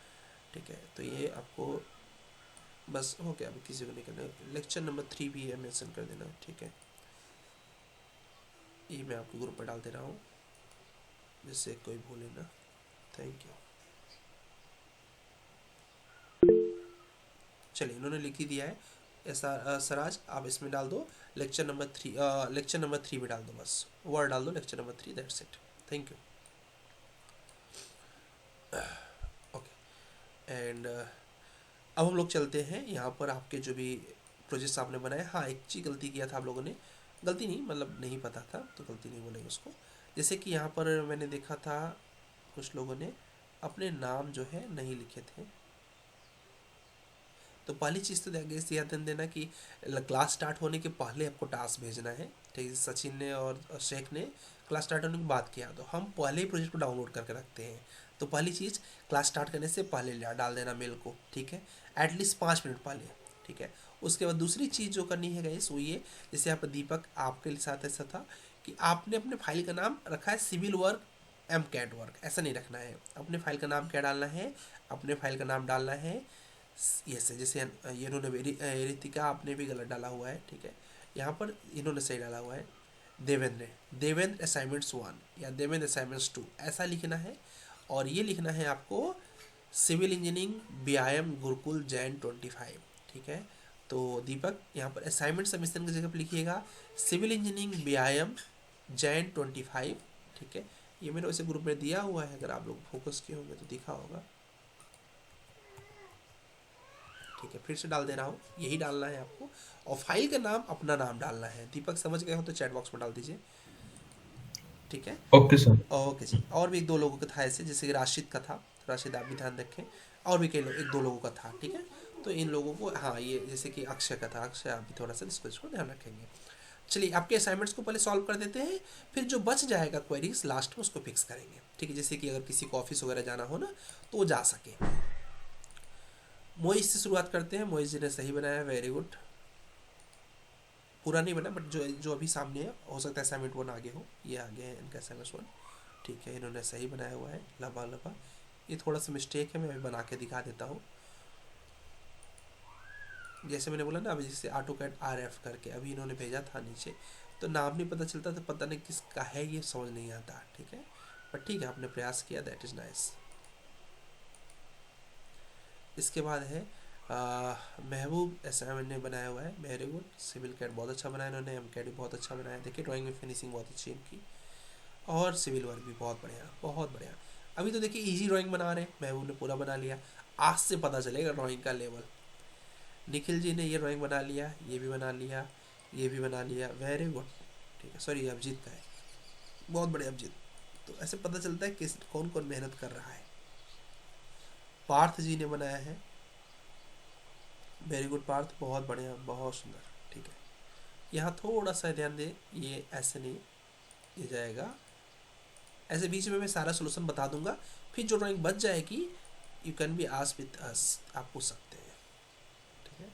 A: ठीक है, तो ये आपको बस हो गया, अभी किसी को नहीं करना। लेक्चर नंबर 3 भी है, मेंशन कर देना। ठीक है, ये मैं आपको ग्रुप पर डाल दे रहा हूँ जिससे कोई भूले ना। Thank you. चलिए, इन्होंने लिख ही दिया है ऐसा। सराज आप इसमें डाल दो लेक्चर नंबर 3 में डाल दो, बस वर्ड डाल दो lecture number 3, that's it. Thank you. Okay, and अब हम लोग चलते हैं यहाँ पर आपके जो भी प्रोजेक्ट्स आपने बनाए। हाँ, एक चीज़ गलती किया था आप लोगों ने, गलती नहीं मतलब नहीं पता था तो गलती नहीं बोलेंगे उसको। जैसे कि यहाँ पर मैंने देखा था कुछ लोगों ने अपने नाम जो है नहीं लिखे थे। तो पहली चीज़ तो ध्यान देना कि क्लास स्टार्ट होने के पहले आपको टास्क भेजना है। ठीक है, सचिन ने और शेख ने क्लास स्टार्ट होने की बात किया, तो हम पहले ही प्रोजेक्ट को डाउनलोड करके रखते हैं। तो पहली चीज़ क्लास स्टार्ट करने से पहले डाल देना मेल को। ठीक है, एटलीस्ट 5 मिनट पहले। ठीक है, उसके बाद दूसरी चीज़ जो करनी है गाइस वो ये, जैसे यहाँ पर दीपक आपके साथ ऐसा था कि आपने अपने फाइल का नाम रखा है civil work M cat work, ऐसा नहीं रखना है। अपने फाइल का नाम क्या डालना है, अपने फाइल का नाम डालना है ये से, जैसे ये इन्होंने रितिका आपने भी गलत डाला हुआ है। ठीक है, यहाँ पर इन्होंने सही डाला हुआ है। देवेंद्र असाइनमेंट्स 1 या देवेंद्र असाइनमेंट्स 2 ऐसा लिखना है। और ये लिखना है आपको civil engineering BIM Gurukul Jain 25। ठीक है, तो दीपक यहाँ पर असाइनमेंट सबमिशन की जगह पर लिखिएगा सिविल इंजीनियरिंग BIM जैन 25। ठीक है, ये मैंने वैसे ग्रुप में दिया हुआ है, अगर आप लोग फोकस किए होंगे तो दिखा होगा। ठीक है, फिर से डाल दे रहा हूँ, यही डालना है आपको। और फाइल का नाम अपना नाम डालना है। दीपक समझ गए हो तो चैट बॉक्स में डाल दीजिए। ठीक है,
H: ओके सर।
A: ओके जी। और भी 1-2 लोगों का था ऐसे, जैसे कि राशिद का था, राशिद आप भी ध्यान रखें। और भी कई लोग 1-2 लोगों का था। ठीक है, तो इन लोगों को, हाँ ये जैसे कि अक्षय का था, अक्षय आप भी थोड़ा सा इसको ध्यान रखेंगे। चलिए, आपके असाइनमेंट्स को पहले सॉल्व कर देते हैं, फिर जो बच जाएगा क्वेरीज लास्ट में उसको फिक्स करेंगे। ठीक है, जैसे कि अगर किसी को ऑफिस वगैरह जाना हो ना तो वो जा सके। मोइज से शुरुआत करते हैं। मोइज जी ने सही बनाया, वेरी गुड। पूरा नहीं बना बट जो अभी सामने है, हो सकता है असाइनमेंट 1 आगे हो, ये आगे है इनका असाइनमेंट 1। ठीक है, इन्होंने सही बनाया हुआ है, लंबा लंबा। ये थोड़ा सा मिस्टेक है, मैं अभी बना के दिखा देता हूँ। जैसे मैंने बोला ना अभी, जैसे AutoCAD RF करके अभी इन्होंने भेजा था नीचे, तो नाम नहीं पता चलता तो पता नहीं किसका है, ये समझ नहीं आता। ठीक है, पर ठीक है, आपने प्रयास किया, दैट इज़ नाइस। इसके बाद है महबूब असाइनमेंट ने बनाया हुआ है, वेरी गुड। सिविल कैड बहुत अच्छा बनाया इन्होंने, एम कैड भी बहुत अच्छा बनाया। देखिए ड्राइंग में फिनिशिंग बहुत अच्छी इनकी, और सिविल वर्क भी बहुत बढ़िया, बहुत बढ़िया। अभी तो देखिए इजी ड्राइंग बना रहे हैं, महबूब ने पूरा बना लिया। आज से पता चलेगा ड्राइंग का लेवल। निखिल जी ने ये ड्राइंग बना लिया, ये भी बना लिया, ये भी बना लिया, वेरी गुड। ठीक है, सॉरी अभिजीत का है, बहुत बढ़िया अभिजीत। तो ऐसे पता चलता है किस कौन कौन मेहनत कर रहा है। पार्थ जी ने बनाया है, वेरी गुड पार्थ, बहुत बढ़िया, बहुत सुंदर। ठीक है, यहाँ थोड़ा सा ध्यान दें, ये ऐसे नहीं, ये जाएगा ऐसे। बीच में मैं सारा सोल्यूशन बता दूंगा, फिर जो ड्राइंग बच जाएगी you can be ask with us, आप पूछ सकते हैं। ठीक है,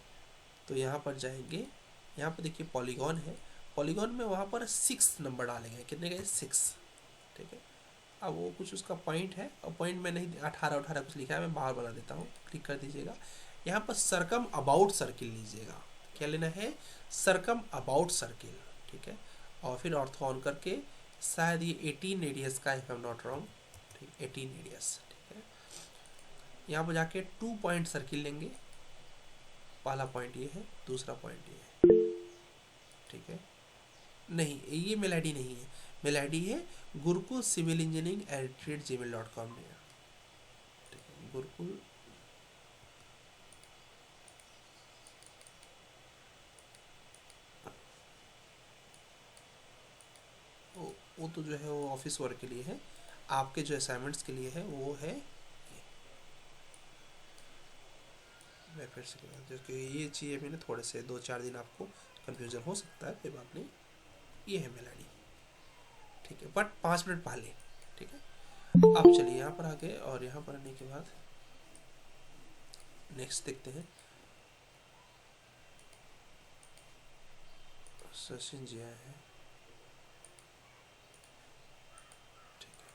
A: तो यहाँ पर जाएंगे, यहाँ पर देखिए पॉलीगॉन है, पॉलीगॉन में वहाँ पर 6 नंबर डाले गए, कितने गए 6, ठीक है। अब वो कुछ उसका पॉइंट है, और पॉइंट में नहीं 18 कुछ लिखा है, मैं बाहर बना देता हूँ, क्लिक कर दीजिएगा। यहाँ पर सरकम अबाउट सर्किल लीजिएगा, क्या लेना है, सरकम अबाउट सर्किल, ठीक है। और फिर ऑर्थो ऑन करके शायद ये 18 रेडियस का, if I am not wrong, ठीक, 18 रेडियस, ठीक है। यहाँ पर जाके 2 पॉइंट सर्किल लेंगे, पहला पॉइंट ये है, दूसरा पॉइंट ये है, ठीक है। नहीं, ये मेल आईडी नहीं है, मेल आईडी है गुरुकुल सिविल इंजीनियरिंग @gmail.com में, ठीक है। गुरुकुल वो तो जो है वो ऑफिस वर्क के लिए है, आपके जो असाइनमेंट्स के लिए है वो है ये। मैं फिर से जैसे ये चाहिए, मैंने थोड़े से 2-4 दिन आपको कंफ्यूजन हो सकता है, कोई बात नहीं, ये है मेल आईडी, ठीक है, बट 5 मिनट पहले, ठीक है। अब चलिए यहाँ पर आ गए, और यहाँ पर आने के बाद नेक्स्ट देखते हैं। सचिन जी आए हैं, ठीक है।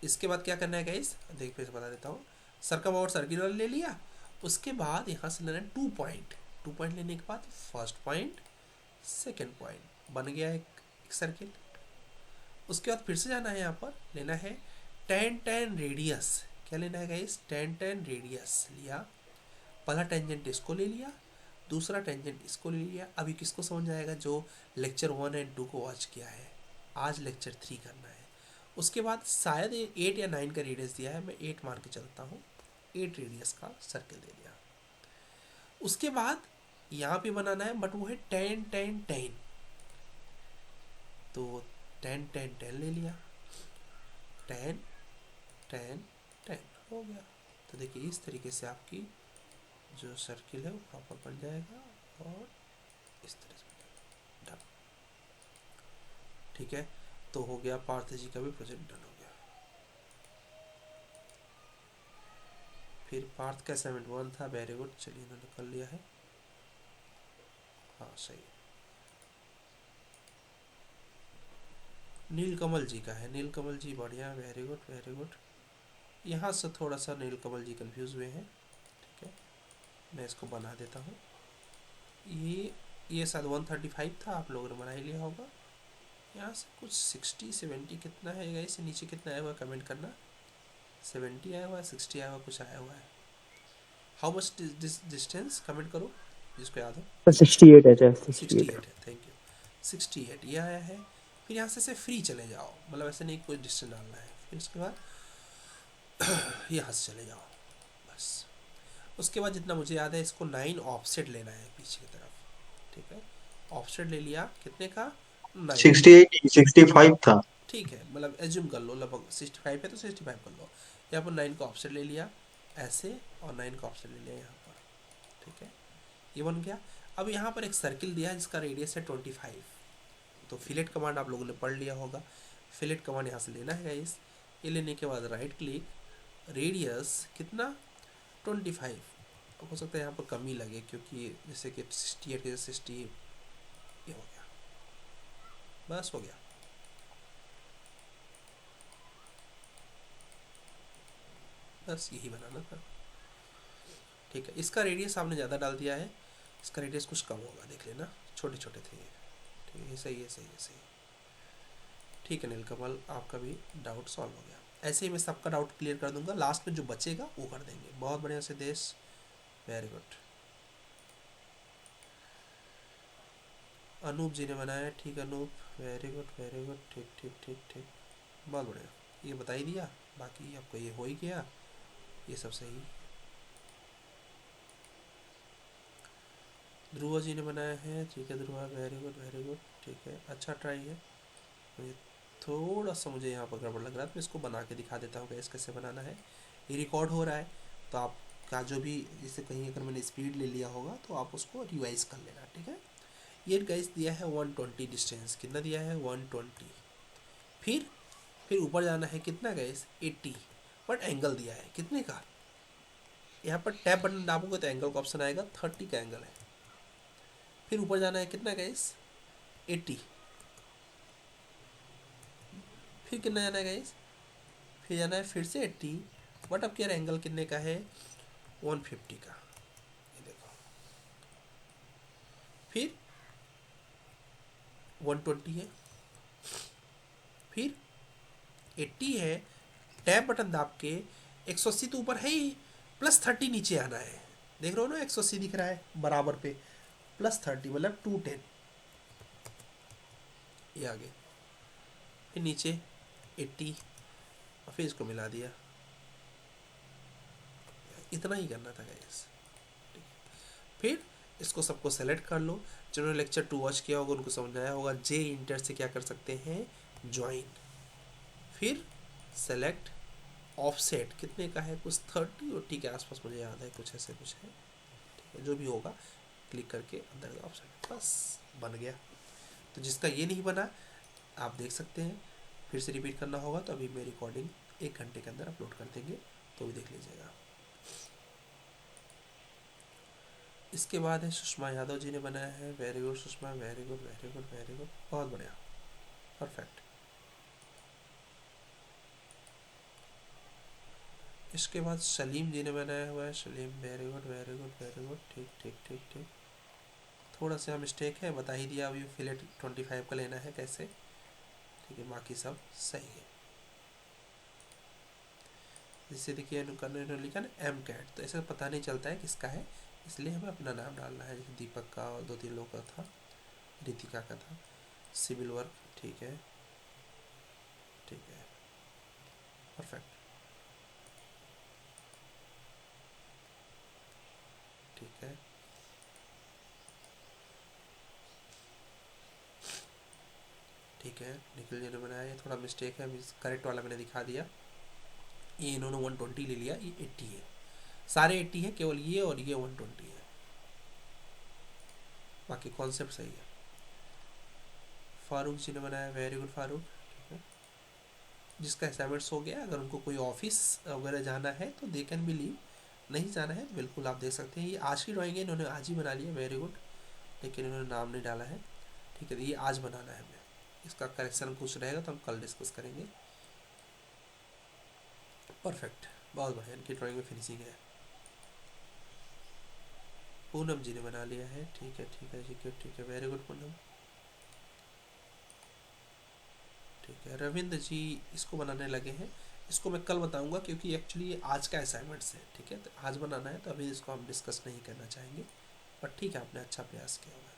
A: इसके बाद क्या करना है गाइस, देख फिर से बता देता हूँ। सर्कम और सर्कुलर ले लिया, उसके बाद यहाँ से लेना है 2 पॉइंट, 2 पॉइंट लेने के बाद फर्स्ट पॉइंट, सेकेंड पॉइंट, बन गया एक सर्किल। उसके बाद फिर से जाना है, यहाँ पर लेना है tan रेडियस, क्या लेना है गाइस, tan रेडियस लिया, पहला टेंजेंट इसको ले लिया, दूसरा टेंजेंट इसको ले लिया। अभी किसको समझ आएगा, जो लेक्चर 1 एंड 2 को वॉच किया है, आज लेक्चर 3 करना है। उसके बाद शायद 8 या 9 का रेडियस दिया है, मैं 8 मान के चलता हूँ, 8 रेडियस का सर्किल दे दिया। उसके बाद यहाँ पे बनाना है, बट वो है tan, तो tan ले लिया, tan हो गया। तो देखिए इस तरीके से आपकी जो सर्किल है वो प्रॉपर बन जाएगा, और इस तरह से डन, ठीक है। तो हो गया, पार्थ जी का भी प्रोजेक्ट डन हो गया। फिर पार्थ का असाइनमेंट 1 था, वेरी गुड, चलिए इन्होंने कर लिया है, हाँ सही है। नीलकमल जी का है, नीलकमल जी बढ़िया, वेरी गुड। यहाँ से थोड़ा सा नीलकमल जी कंफ्यूज हुए हैं, ठीक है, मैं इसको बना देता हूँ। ये शायद 135 था, आप लोगों ने बना ही लिया होगा। यहाँ से कुछ 60-70 कितना है गाइस, नीचे कितना आया हुआ कमेंट करना, 70 आया हुआ है, 60 आया हुआ, कुछ आया हुआ है। हाउ मच डिस्टेंस कमेंट करो जिसको याद हो।
H: 68 है,
A: 68 है, थैंक यू, 68 ये आया है। फिर यहाँ से फ्री चले जाओ, मतलब ऐसे नहीं कोई डिस्टेंस डालना है। फिर उसके बाद यहाँ से चले जाओ, बस। उसके बाद जितना मुझे याद है, इसको 9 ऑफसेट लेना है पीछे की तरफ, ठीक है। ऑफसेट ले लिया, कितने का, 9,
H: 65 था।
A: ठीक है, मतलब एज्यूम कर लो लगभग 65 है तो 65 कर लो। यहाँ पर 9 का ऑफसेट ले लिया ऐसे, और 9 का ऑफसेट ले लिया यहाँ पर, ठीक है, ये बन गया। अब यहाँ पर एक सर्किल दिया है जिसका रेडियस है 25, तो फिलेट कमांड आप लोगों ने पढ़ लिया होगा। फिलेट कमांड यहाँ से लेना है इस, ये लेने के बाद राइट क्लिक, रेडियस कितना 25, हो सकता है यहाँ पर कमी लगे, क्योंकि जैसे कि 68 के 60, ये हो गया, बस हो गया। बस यही बनाना था, ठीक है। इसका रेडियस आपने ज़्यादा डाल दिया है, इसका रेडियस कुछ कम होगा, देख लेना, छोटे छोटे थे ये, ठीक है, सही है। ठीक है नीलकमल, आपका भी डाउट सॉल्व हो गया। ऐसे ही मैं सबका डाउट क्लियर कर दूंगा, लास्ट में जो बचेगा वो कर देंगे। बहुत बढ़िया से देश, वेरी गुड। अनूप जी ने बनाया, ठीक अनूप, वेरी गुड, ठीक, बहुत बढ़िया, ये बता ही दिया, बाकी आपको ये हो ही गया, ये सब सही। ध्रुव जी ने बनाया है, ठीक है ध्रुव, वेरी गुड, ठीक है, अच्छा ट्राई है। मुझे थोड़ा सा यहाँ पर गड़बड़ लग रहा है, तो मैं इसको बना के दिखा देता हूँ गैस कैसे बनाना है। ये रिकॉर्ड हो रहा है, तो आपका जो भी, जैसे कहीं अगर मैंने स्पीड ले लिया होगा तो आप उसको रिवाइज कर लेना, ठीक है। ये गैस दिया है 120 डिस्टेंस, कितना दिया है 120। फिर ऊपर जाना है कितना गैस 80, बट एंगल दिया है कितने का, यहाँ पर टैप बटन दाबोगे तो एंगल का ऑप्शन आएगा, 30 का एंगल है। फिर ऊपर जाना है कितना गैस 80, फिर कितना जाना है गाइस, फिर जाना है फिर से 80, बट अब क्या एंगल कितने का है, 150 का, ये देखो, फिर 120 है, फिर 80 है, टैब बटन दाब के 180 तो ऊपर है ही, +30 नीचे आना है, देख रहे हो ना 180 दिख रहा है बराबर पे, +30 मतलब 210, ये आगे, फिर नीचे 80 और फिर इसको मिला दिया, इतना ही करना था गाइस। फिर इसको सबको सेलेक्ट कर लो, जिन्होंने लेक्चर 2 वॉच किया होगा उनको समझ आया होगा, जे इंटर से क्या कर सकते हैं, ज्वाइन, फिर सेलेक्ट ऑफसेट कितने का है, कुछ 30 के आसपास मुझे याद है, कुछ ऐसे कुछ है, ठीक है, जो भी होगा क्लिक करके अंदर ऑफसेट, बस बन गया। तो जिसका ये नहीं बना आप देख सकते हैं, फिर से रिपीट करना होगा तो अभी मैं रिकॉर्डिंग 1 घंटे के अंदर अपलोड कर देंगे, तो भी देख लीजिएगा। इसके बाद है सुषमा यादव जी ने बनाया है, very good Sushma, very good very good very good, बहुत बढ़िया, परफेक्ट। इसके बाद सलीम जी ने बनाया हुआ है, Salim, very good very good very good, ठीक ठीक ठीक ठीक, थोड़ा सा मिस्टेक है, बता ही दिया, अभी फिलेट 25 का लेना है कैसे, ठीक है, बाकी सब सही है। जिससे देखिए इन्होंने लिखा ना एम कैट, तो ऐसा पता नहीं चलता है किसका है, इसलिए हमें अपना नाम डालना है, जैसे दीपक का और 2-3 लोगों का था, रितिका का था, सिविल वर्क, ठीक है ठीक है, परफेक्ट, ठीक है, ठीक है। निखिल जी ने बनाया, ये थोड़ा मिस्टेक है, करेक्ट वाला मैंने दिखा दिया, ये इन्होंने 120 ले लिया, ये 80 है, सारे 80 है, केवल ये और ये 120 है, बाकी कॉन्सेप्ट सही है। फारूक जी ने बनाया, वेरी गुड फारूक, ठीक है। जिसका असाइनमेंट्स हो गया, अगर उनको कोई ऑफिस वगैरह जाना है तो दे कैन भी लीव, नहीं जाना है बिल्कुल आप देख सकते हैं, ये आज की ड्राइंग है, इन्होंने आज ही बना लिया, वेरी गुड, लेकिन इन्होंने नाम नहीं डाला है, ठीक है, ये आज बनाना है हमें, इसका करेक्शन कुछ रहेगा तो हम कल डिस्कस करेंगे। परफेक्ट, बहुत बढ़िया, इनकी ड्राइंग में फिनिशिंग है। पूनम जी ने बना लिया है, ठीक है ठीक है ठीक है ठीक है, वेरी गुड पूनम, ठीक है। रविंद्र जी इसको बनाने लगे हैं, इसको मैं कल बताऊंगा क्योंकि एक्चुअली ये आज का असाइनमेंट्स है, ठीक है, तो आज बनाना है, तो अभी इसको हम डिस्कस नहीं करना चाहेंगे, पर ठीक है आपने अच्छा प्रयास किया हुआ है।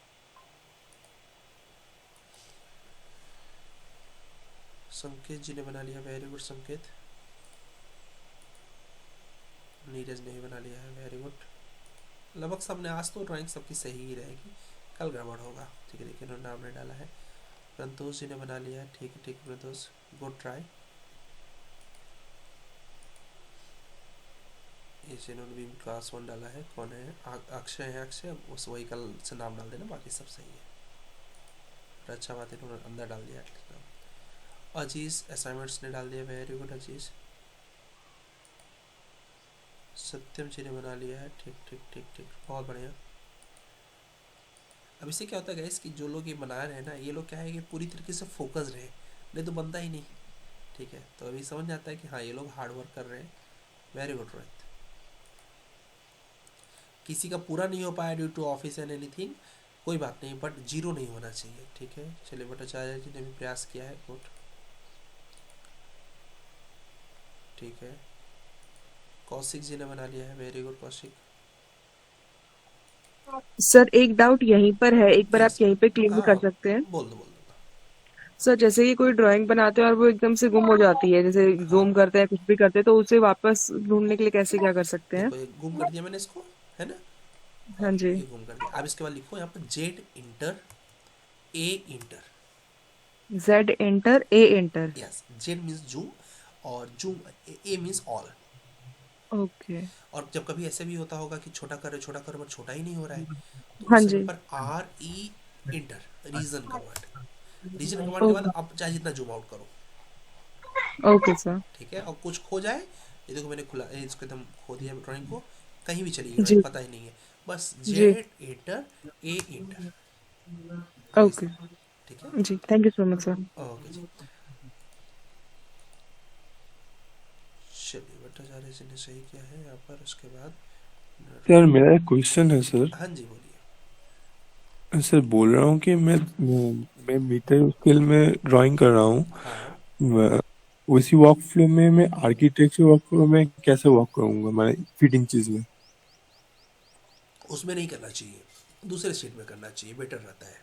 A: संकेत जी ने बना लिया, वेरी गुड संकेत, नीरज ने भी बना लिया है, वेरी गुड, लगभग सबने, आज तो ड्राइंग सबकी सही ही रहेगी, कल गड़बड़ होगा, ठीक है, देखिए इन्होंने नाम नहीं डाला है। प्रंतोष जी ने बना लिया है, ठीक है ठीक है प्रंतोष, गुड ट्राई, इसे इन्होंने भी क्लास 1 डाला है, कौन है, अक्षय है, अक्षय, उस वही कल से नाम डाल देना, बाकी सब सही है, अच्छा बात है, इन्होंने अंदर डाल दिया नाम। अजीज असाइनमेंट्स ने डाल दिया, वेरी गुड अजीज। सत्यम जी ने बना लिया है, ठीक ठीक ठीक ठीक, बहुत बढ़िया। अब इससे क्या होता है गाइस कि जो लोग ये बना रहे हैं ना, ये लोग क्या है कि पूरी तरीके से फोकस रहे, नहीं तो बनता ही नहीं, ठीक है, तो अभी समझ आता है कि हाँ ये लोग हार्ड वर्क कर रहे हैं, वेरी गुड रोहित। किसी का पूरा नहीं हो पाया due to office and anything, कोई बात नहीं, बट जीरो नहीं होना चाहिए, ठीक है। चलिए भट्टाचार्य जी ने भी प्रयास किया है, गुड, ठीक है। कौशिक जी ने बना लिया है, वेरी गुड कौशिक।
I: सर एक डाउट यहीं पर है, एक बार आप
A: यस,
I: यहीं पे क्लियर
A: हाँ
I: कर
A: हाँ,
I: सकते हैं।
A: बोल दो बोल दो,
I: सर जैसे कि कोई ड्राइंग बनाते हैं और वो एकदम से गुम हो जाती है, जैसे
A: हाँ
I: जूम करते हैं कुछ भी करते हैं, तो उसे वापस ढूंढने के लिए कैसे क्या कर सकते हैं।
A: देखो ये गुम कर दिया मैंने इसको, है ना,
I: हाँ
A: हाँ
I: जी।
A: ये गुम कर दिया। अब इसके बाद लिखो यहाँ पर Z enter A enter,
I: Z enter A enter.
A: Yes, Z means zoom और zoom, A means all.
I: Okay.
A: और जब कभी ऐसे भी होता होगा कि छोटा करो बट छोटा ही नहीं हो रहा है, तो
I: हाँ
A: उस समय
I: जी।
A: पर R E enter, region command, region command के बाद
I: ओके।
A: आप चाहे जितना जूम आउट करो,
I: ओके सर।
A: ठीक है। और कुछ खो जाए, ये देखो मैंने खुला, इसको एकदम खो दिया ड्राइंग को, कहीं भी चली गई
I: जी
A: ड्राइंग, पता ही नहीं है, बस
I: ji.
A: Z enter A enter,
I: okay.
A: ठीक है,
I: जी, thank you so much sir.
A: Okay ji. चलिए भट्टाचार्य जी ने सही किया है यहाँ पर। उसके बाद
J: सर मेरा एक क्वेश्चन है सर।
A: हाँ जी बोलिए।
J: सर बोल रहा हूँ कि मैं मीटर स्केल में ड्राइंग कर रहा हूँ।
A: हाँ
J: उसी वर्क फ्लो में मैं आर्किटेक्चर वर्क फ्लो में कैसे वर्क करूँगा, मैं फिटिंग चीज में?
A: उसमें नहीं करना चाहिए, दूसरे शीट में करना चाहिए, बेटर रहता है।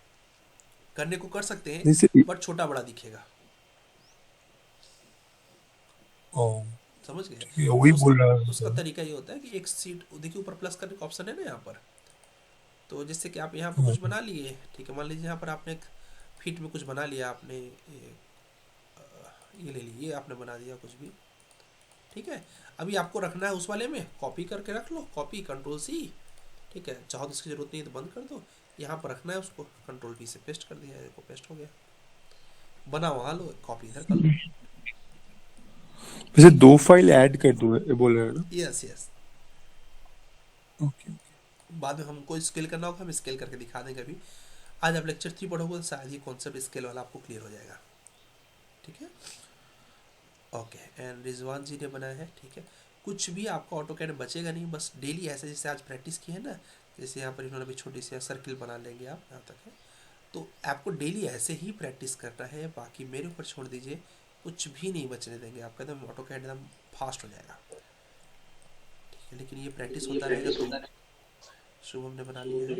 A: करने को कर सकते हैं
J: जैसे
A: बट छोटा बड़ा दिखेगा, समझ गए?
J: वही बोल रहा हूँ
A: उसका
J: सर।
A: तरीका ये होता है कि एक सीट देखिए ऊपर प्लस करने का ऑप्शन है ना यहाँ पर, तो जैसे कि आप यहाँ पर कुछ बना लिए, ठीक है, मान लीजिए यहाँ पर आपने एक फीट में कुछ बना लिया, आपने ये ले लीजिए, आपने बना दिया कुछ भी, ठीक है। अभी आपको रखना है उस वाले में, कॉपी करके रख लो, कॉपी कंट्रोल सी, ठीक है। चाहो तो इसकी जरूरत नहीं है तो बंद कर दो। यहाँ पर रखना है उसको, कंट्रोल वी से पेस्ट कर दिया, देखो पेस्ट हो गया। बना वहाँ लो, कॉपी इधर कर लो।
J: वैसे 2 फाइल ऐड कर दूँ बोल रहे हैं ना?
A: Yes yes,
J: okay.
A: बाद में हमको स्केल करना होगा, हम स्केल करके दिखा देंगे। अभी आज आप लेक्चर 3 पढ़ोगे तो शायद ये कॉन्सेप्ट स्केल वाला आपको क्लियर हो जाएगा, ठीक है। ओके, एंड रिजवान जी ने बनाया है, ठीक है। कुछ भी आपका ऑटोकैड में बचेगा नहीं, बस डेली ऐसे जैसे आज प्रैक्टिस की है ना, जैसे यहाँ पर इन्होंने भी छोटी सी सर्किल बना लेंगे आप, यहाँ तक है, तो आपको डेली ऐसे ही प्रैक्टिस करना है। बाकी मेरे ऊपर छोड़ दीजिए, कुछ भी नहीं बचने देंगे आपका, एकदम ऑटोकैड एकदम फास्ट हो जाएगा, ठीक है। लेकिन ये प्रैक्टिस होता रहेगा तो। शुभम ने बना लिया है,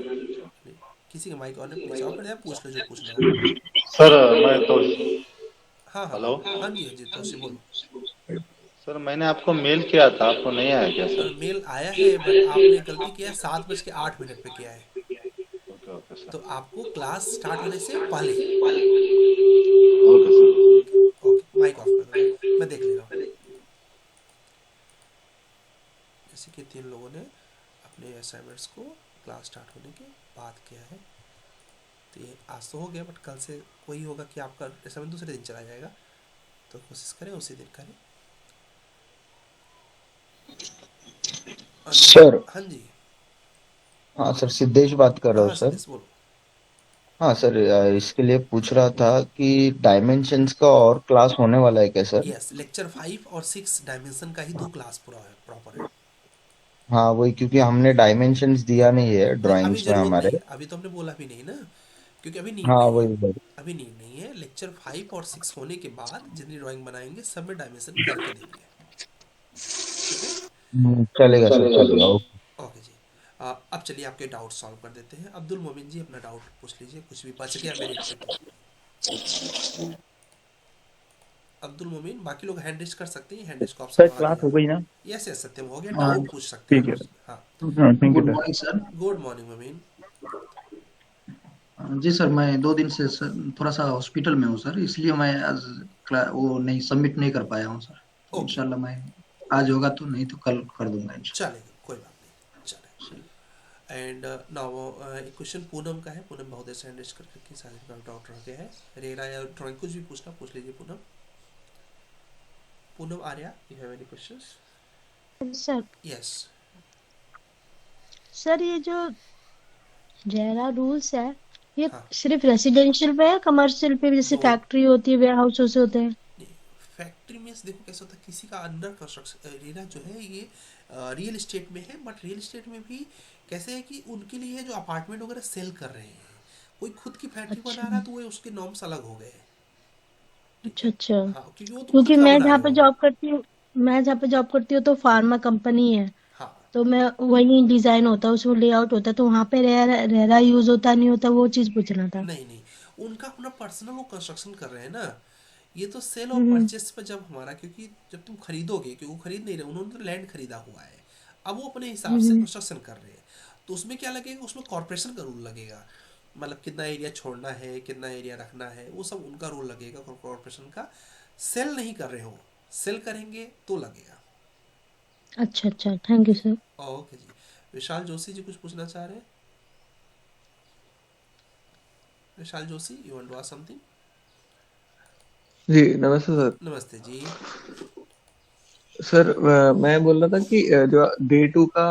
A: किसी का माइक ऑन है प्लीज ऑफ कर दिया, पूछ लो जो पूछना है।
K: सर मैं तो
A: हाँ हाँ
K: हेलो
A: हाँ जी हाँ जी, तो बोलो।
K: सर, मैंने आपको मेल किया था, आपको नहीं आया क्या सर?
A: मेल आया है बट आपने गलती किया है, 7:08 पे किया है,
K: ओके ओके सर,
A: तो आपको क्लास स्टार्ट होने से पहले।
K: Okay sir.
A: Okay, mic off कर दो, मैं देख ले रहा हूँ। जैसे कि 3 लोगों ने अपने असाइनमेंट्स को क्लास स्टार्ट होने के बाद किया है, तो ये आज तो हो गया, बट कल से वही होगा कि आपका असाइनमेंट दूसरे दिन चला जाएगा, तो कोशिश करें उसी दिन करें।
G: सर।
A: हाँ जी,
G: हाँ सर, सिद्धेश बात कर रहा हूँ
A: हाँ
G: सर।
A: सिद्धेश बोलो।
G: हाँ सर, इसके लिए पूछ रहा था कि डायमेंशंस का और क्लास होने वाला है क्या सर?
A: यस, लेक्चर 5 और 6 डायमेंशन का ही 2 क्लास पूरा है, प्रॉपर है।
G: हाँ वही, क्योंकि हमने डायमेंशंस दिया नहीं है
A: नहीं अभी
G: ड्राइंग्स में
A: जरूरत
G: हमारे।
A: नहीं है, अभी तो हमने बोला भी नहीं ना, क्योंकि अभी नीड
G: हाँ
A: नहीं
G: वही
A: है,
G: वही।
A: अभी नीड नहीं है। लेक्चर 5 और 6 होने के बाद जितनी ड्राइंग बनाएंगे सब में डायमेंशन करके देंगे, ठीक है।
G: चलेगा सर, चलेगा। ओके।
A: ओके जी। अब चलिए आपके डाउट सॉल्व कर देते हैं। अब्दुल मोमिन जी अपना डाउट पूछ लीजिए, कुछ भी बच गया मेरे पे तो। अब्दुल मोमिन, बाकी लोग हैंड रेज कर सकते हैं, हैंड रेज का ऑप्शन
H: सर
A: आ
H: क्लास
A: गया।
H: हो गई ना?
A: यस यस सत्यम हो गया,
H: हाँ
A: डाउट पूछ सकते हैं
H: ठीक है।
A: आप। हाँ,
H: thank you
L: good
H: sir.
L: Morning sir.
A: Good morning मोमिन।
L: जी सर, मैं 2 दिन से सर थोड़ा सा हॉस्पिटल में हूँ सर, इसलिए मैं आज वो नहीं सबमिट नहीं कर पाया हूँ सर।
A: ओके,
L: इंशाल्लाह मैं आज होगा तो, नहीं तो कल कर दूंगा इंशाल्लाह।
A: चलेगा, कोई बात नहीं, चलेगा। एंड नाउ एक क्वेश्चन पूनम का है। पूनम बहुत देर से हैंड रेज करके शायद डाउट रह गया है। रेरा या ड्राइंग कुछ भी पूछना पूछ लीजिए Poonam. Poonam Arya, you have any questions?
M: Sir
A: yes.
M: Sir ये जो रेरा रूल्स है, ये
A: हाँ,
M: सिर्फ रेसिडेंशियल पे है, कमर्शियल पे भी, जैसे
A: दो
M: फैक्ट्री होती है, वेयर हाउस होते हैं?
A: फैक्ट्री में देखो कैसा होता है, किसी का अंडर कंस्ट्रक्शन रेरा जो है ये रियल एस्टेट में है, बट रियल एस्टेट में भी कैसे है कि उनके लिए जो अपार्टमेंट वगैरह सेल कर रहे हैं, कोई खुद की फैक्ट्री बना
M: अच्छा
A: रहा है तो वो उसके नॉर्म्स अलग हो गए हैं, ठीक
M: अच्छा
A: है।
M: अच्छा।
A: हाँ, क्योंकि वो तुम खुद
M: क्योंकि
A: का
M: मैं
A: बना
M: जहाँ
A: रहे
M: पे
A: हो।
M: जॉब करती हूँ मैं जहाँ पे जॉब करती हूँ तो फार्मा कंपनी है,
A: हाँ,
M: तो मैं वही डिजाइन होता है, उसमें लेआउट होता है, तो वहाँ पे रेरा यूज होता नहीं होता, वो चीज पूछना था।
A: नहीं नहीं, उनका अपना पर्सनल वो कंस्ट्रक्शन कर रहे हैं ना, ये तो सेल और
M: हम्म
A: परचेस पे जब हमारा, क्योंकि जब तुम खरीदोगे, क्योंकि वो खरीद नहीं रहे, उन्होंने तो लैंड खरीदा हुआ है, अब वो अपने हिसाब से
M: हम्म।
A: कंस्ट्रक्शन कर रहे हैं, तो उसमें क्या लगेगा, उसमें कॉर्पोरेशन का रूल लगेगा, मतलब कितना एरिया छोड़ना है, कितना एरिया रखना है, वो सब उनका रूल लगेगा कॉर्पोरेशन का। सेल नहीं कर रहे हो, सेल करेंगे तो लगेगा।
M: अच्छा अच्छा, thank you sir.
A: Okay ji. Vishal Joshi ji कुछ पूछना चाह रहे हैं? Vishal Joshi, you want to ask something?
N: जी नमस्ते सर।
A: नमस्ते जी।
N: सर मैं बोल रहा था कि जो डे 2 का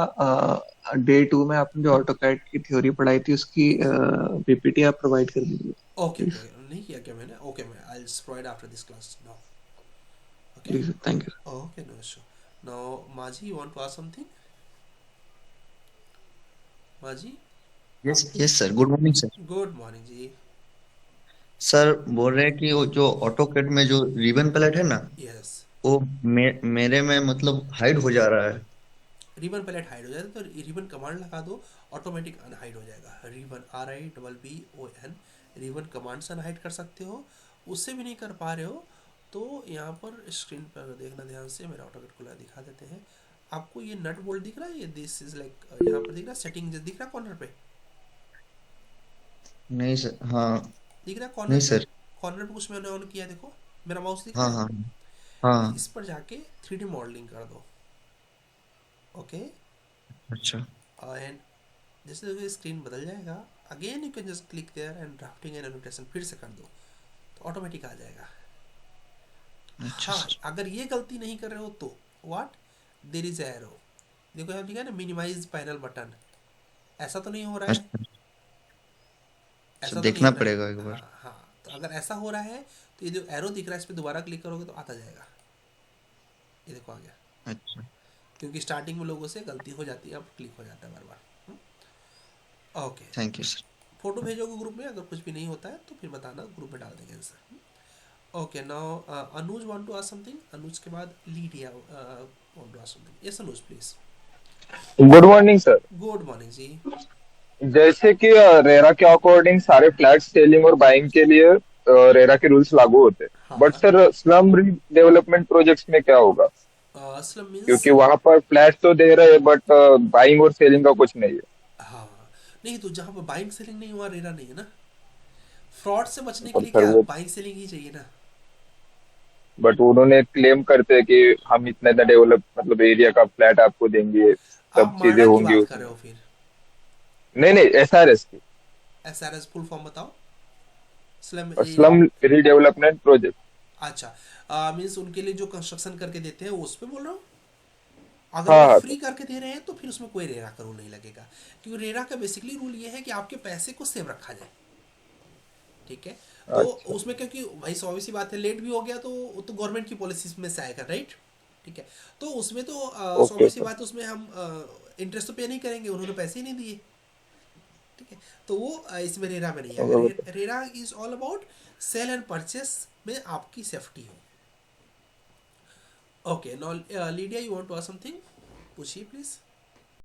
N: डे 2 में आपने जो ऑटोकैड की थ्योरी पढ़ाई थी उसकी पीपीटी आप प्रोवाइड कर दीजिए
A: ओके
N: प्लीज।
A: ओके, नहीं किया क्या मैंने? ओके, मैं I will provide after this class now. Okay
N: ji sir, thank you.
A: Okay, no issue. Now Maji, you want to ask something? Maji,
G: yes yes sir, good morning sir.
A: Good morning ji.
G: Sir बोल रहे हैं कि वो जो ऑटोकैड में जो ribbon palette है ना,
A: यस,
G: वो मेरे में मतलब हाइड हो जा रहा है।
A: रिबन पैलेट हाइड हो जाता है तो रिबन कमांड लगा दो, ऑटोमेटिक अनहाइड हो जाएगा। रिबन RIBBON, रिबन कमांड से अनहाइड कर सकते हो। उससे भी नहीं कर पा रहे हो तो यहाँ पर स्क्रीन पर देखना ध्यान से, मेरा ऑटोकैड खुला दिखा देते हैं आपको। ये नट बोल्ट दिख रहा है, ये दिस इज लाइक, यहाँ पर दिख रहा है सेटिंग दिख रहा है कॉर्नर पे,
G: नहीं सर, हाँ।
A: दिख रहा है
G: नहीं
A: कॉर्नर पे?
G: सर।
A: कॉर्नर पे कुछ मैंने ऑन किया, देखो मेरा माउस दिख रहा
G: हाँ
A: है।
G: हाँ हाँ।
A: इस पर जाके 3D मॉडलिंग कर दो। ओके,
G: अच्छा
A: एंड जैसे जैसे स्क्रीन बदल जाएगा, again you can just click there and drafting and annotation फिर से कर दो तो ऑटोमेटिक आ जाएगा।
G: अच्छा
A: हाँ,
G: सर।
A: अगर ये गलती नहीं कर रहे हो तो व्हाट, देयर इज एरो, देखो यहाँ लिखा है ना मिनिमाइज पैनल बटन, ऐसा तो नहीं हो रहा है?
G: अच्छा सर,
A: ऐसा तो नहीं
G: देखना
A: हो रहा है?
G: पड़ेगा एक बार।
A: हाँ हाँ, तो अगर ऐसा हो रहा है तो ये जो एरो दिख रहा है इस पर दोबारा क्लिक करोगे तो आता जाएगा। ये देखो आ गया,
G: अच्छा
A: क्योंकि स्टार्टिंग में लोगों से गलती हो जाती है, अब क्लिक हो जाता है बार बार। Okay,
G: thank you sir.
A: Photo भेजोगे ग्रुप में, अगर कुछ भी नहीं होता है तो फिर बताना, ग्रुप में डाल देंगे answer. Okay, now Anuj want to ask something. Anuj के बाद Lydia want to ask something. Yes Anuj please.
O: Good morning sir.
A: Good morning ji.
O: जैसे कि रेरा के अकॉर्डिंग सारे फ्लैट सेलिंग और बाइंग के लिए रेरा के रूल्स लागू होते हैं,
A: हाँ
O: but sir slum development projects में क्या होगा?
A: स्लम मींस,
O: क्योंकि वहां पर फ्लैट तो दे रहे हैं बट बाइंग और सेलिंग का कुछ नहीं है।
A: हाँ नहीं, तो जहाँ पर बाइंग सेलिंग नहीं हुआ रेरा नहीं है ना। फ्रॉड से बचने के
O: और
A: लिए
O: सर
A: क्या
O: वो,
A: बाइंग सेलिंग ही चाहिए ना।
O: बट उन्होंने क्लेम करते हैं कि हम इतना इतना डेवलप मतलब एरिया का फ्लैट आपको देंगे, सब
A: आप
O: चीजें
A: मार्डा की
O: होंगी
A: बात कर
O: उसमें।
A: रहे हो फिर?
O: नहीं नहीं, SRS की,
A: SRS फुल फॉर्म बताओ। Slum,
O: slum redevelopment project.
A: अच्छा, मींस उनके लिए जो कंस्ट्रक्शन करके देते हैं उस पे बोल रहा हूँ। अगर वो
O: हाँ
A: फ्री करके दे रहे हैं तो फिर उसमें कोई रेरा का रूल नहीं लगेगा, क्योंकि रेरा का बेसिकली रूल ये है कि आपके पैसे को सेव रखा जाए। ठीक है, तो
O: अच्छा
A: उसमें क्योंकि भाई स्वाभाविक सी बात है, लेट भी हो गया तो वो तो गवर्नमेंट की पॉलिसीज में से आएगा, राइट? ठीक है, तो उसमें तो
O: ओके
A: स्वाभाविक सी
O: सर।
A: बात है, उसमें हम इंटरेस्ट तो पे नहीं करेंगे, उन्होंने पैसे ही नहीं दिए। ठीक है, तो वो इसमें रेरा में नहीं आएगा। RERA is all about sale and purchase में आपकी सेफ्टी हो। Okay, now Lydia you want to ask something, पूछिए प्लीज।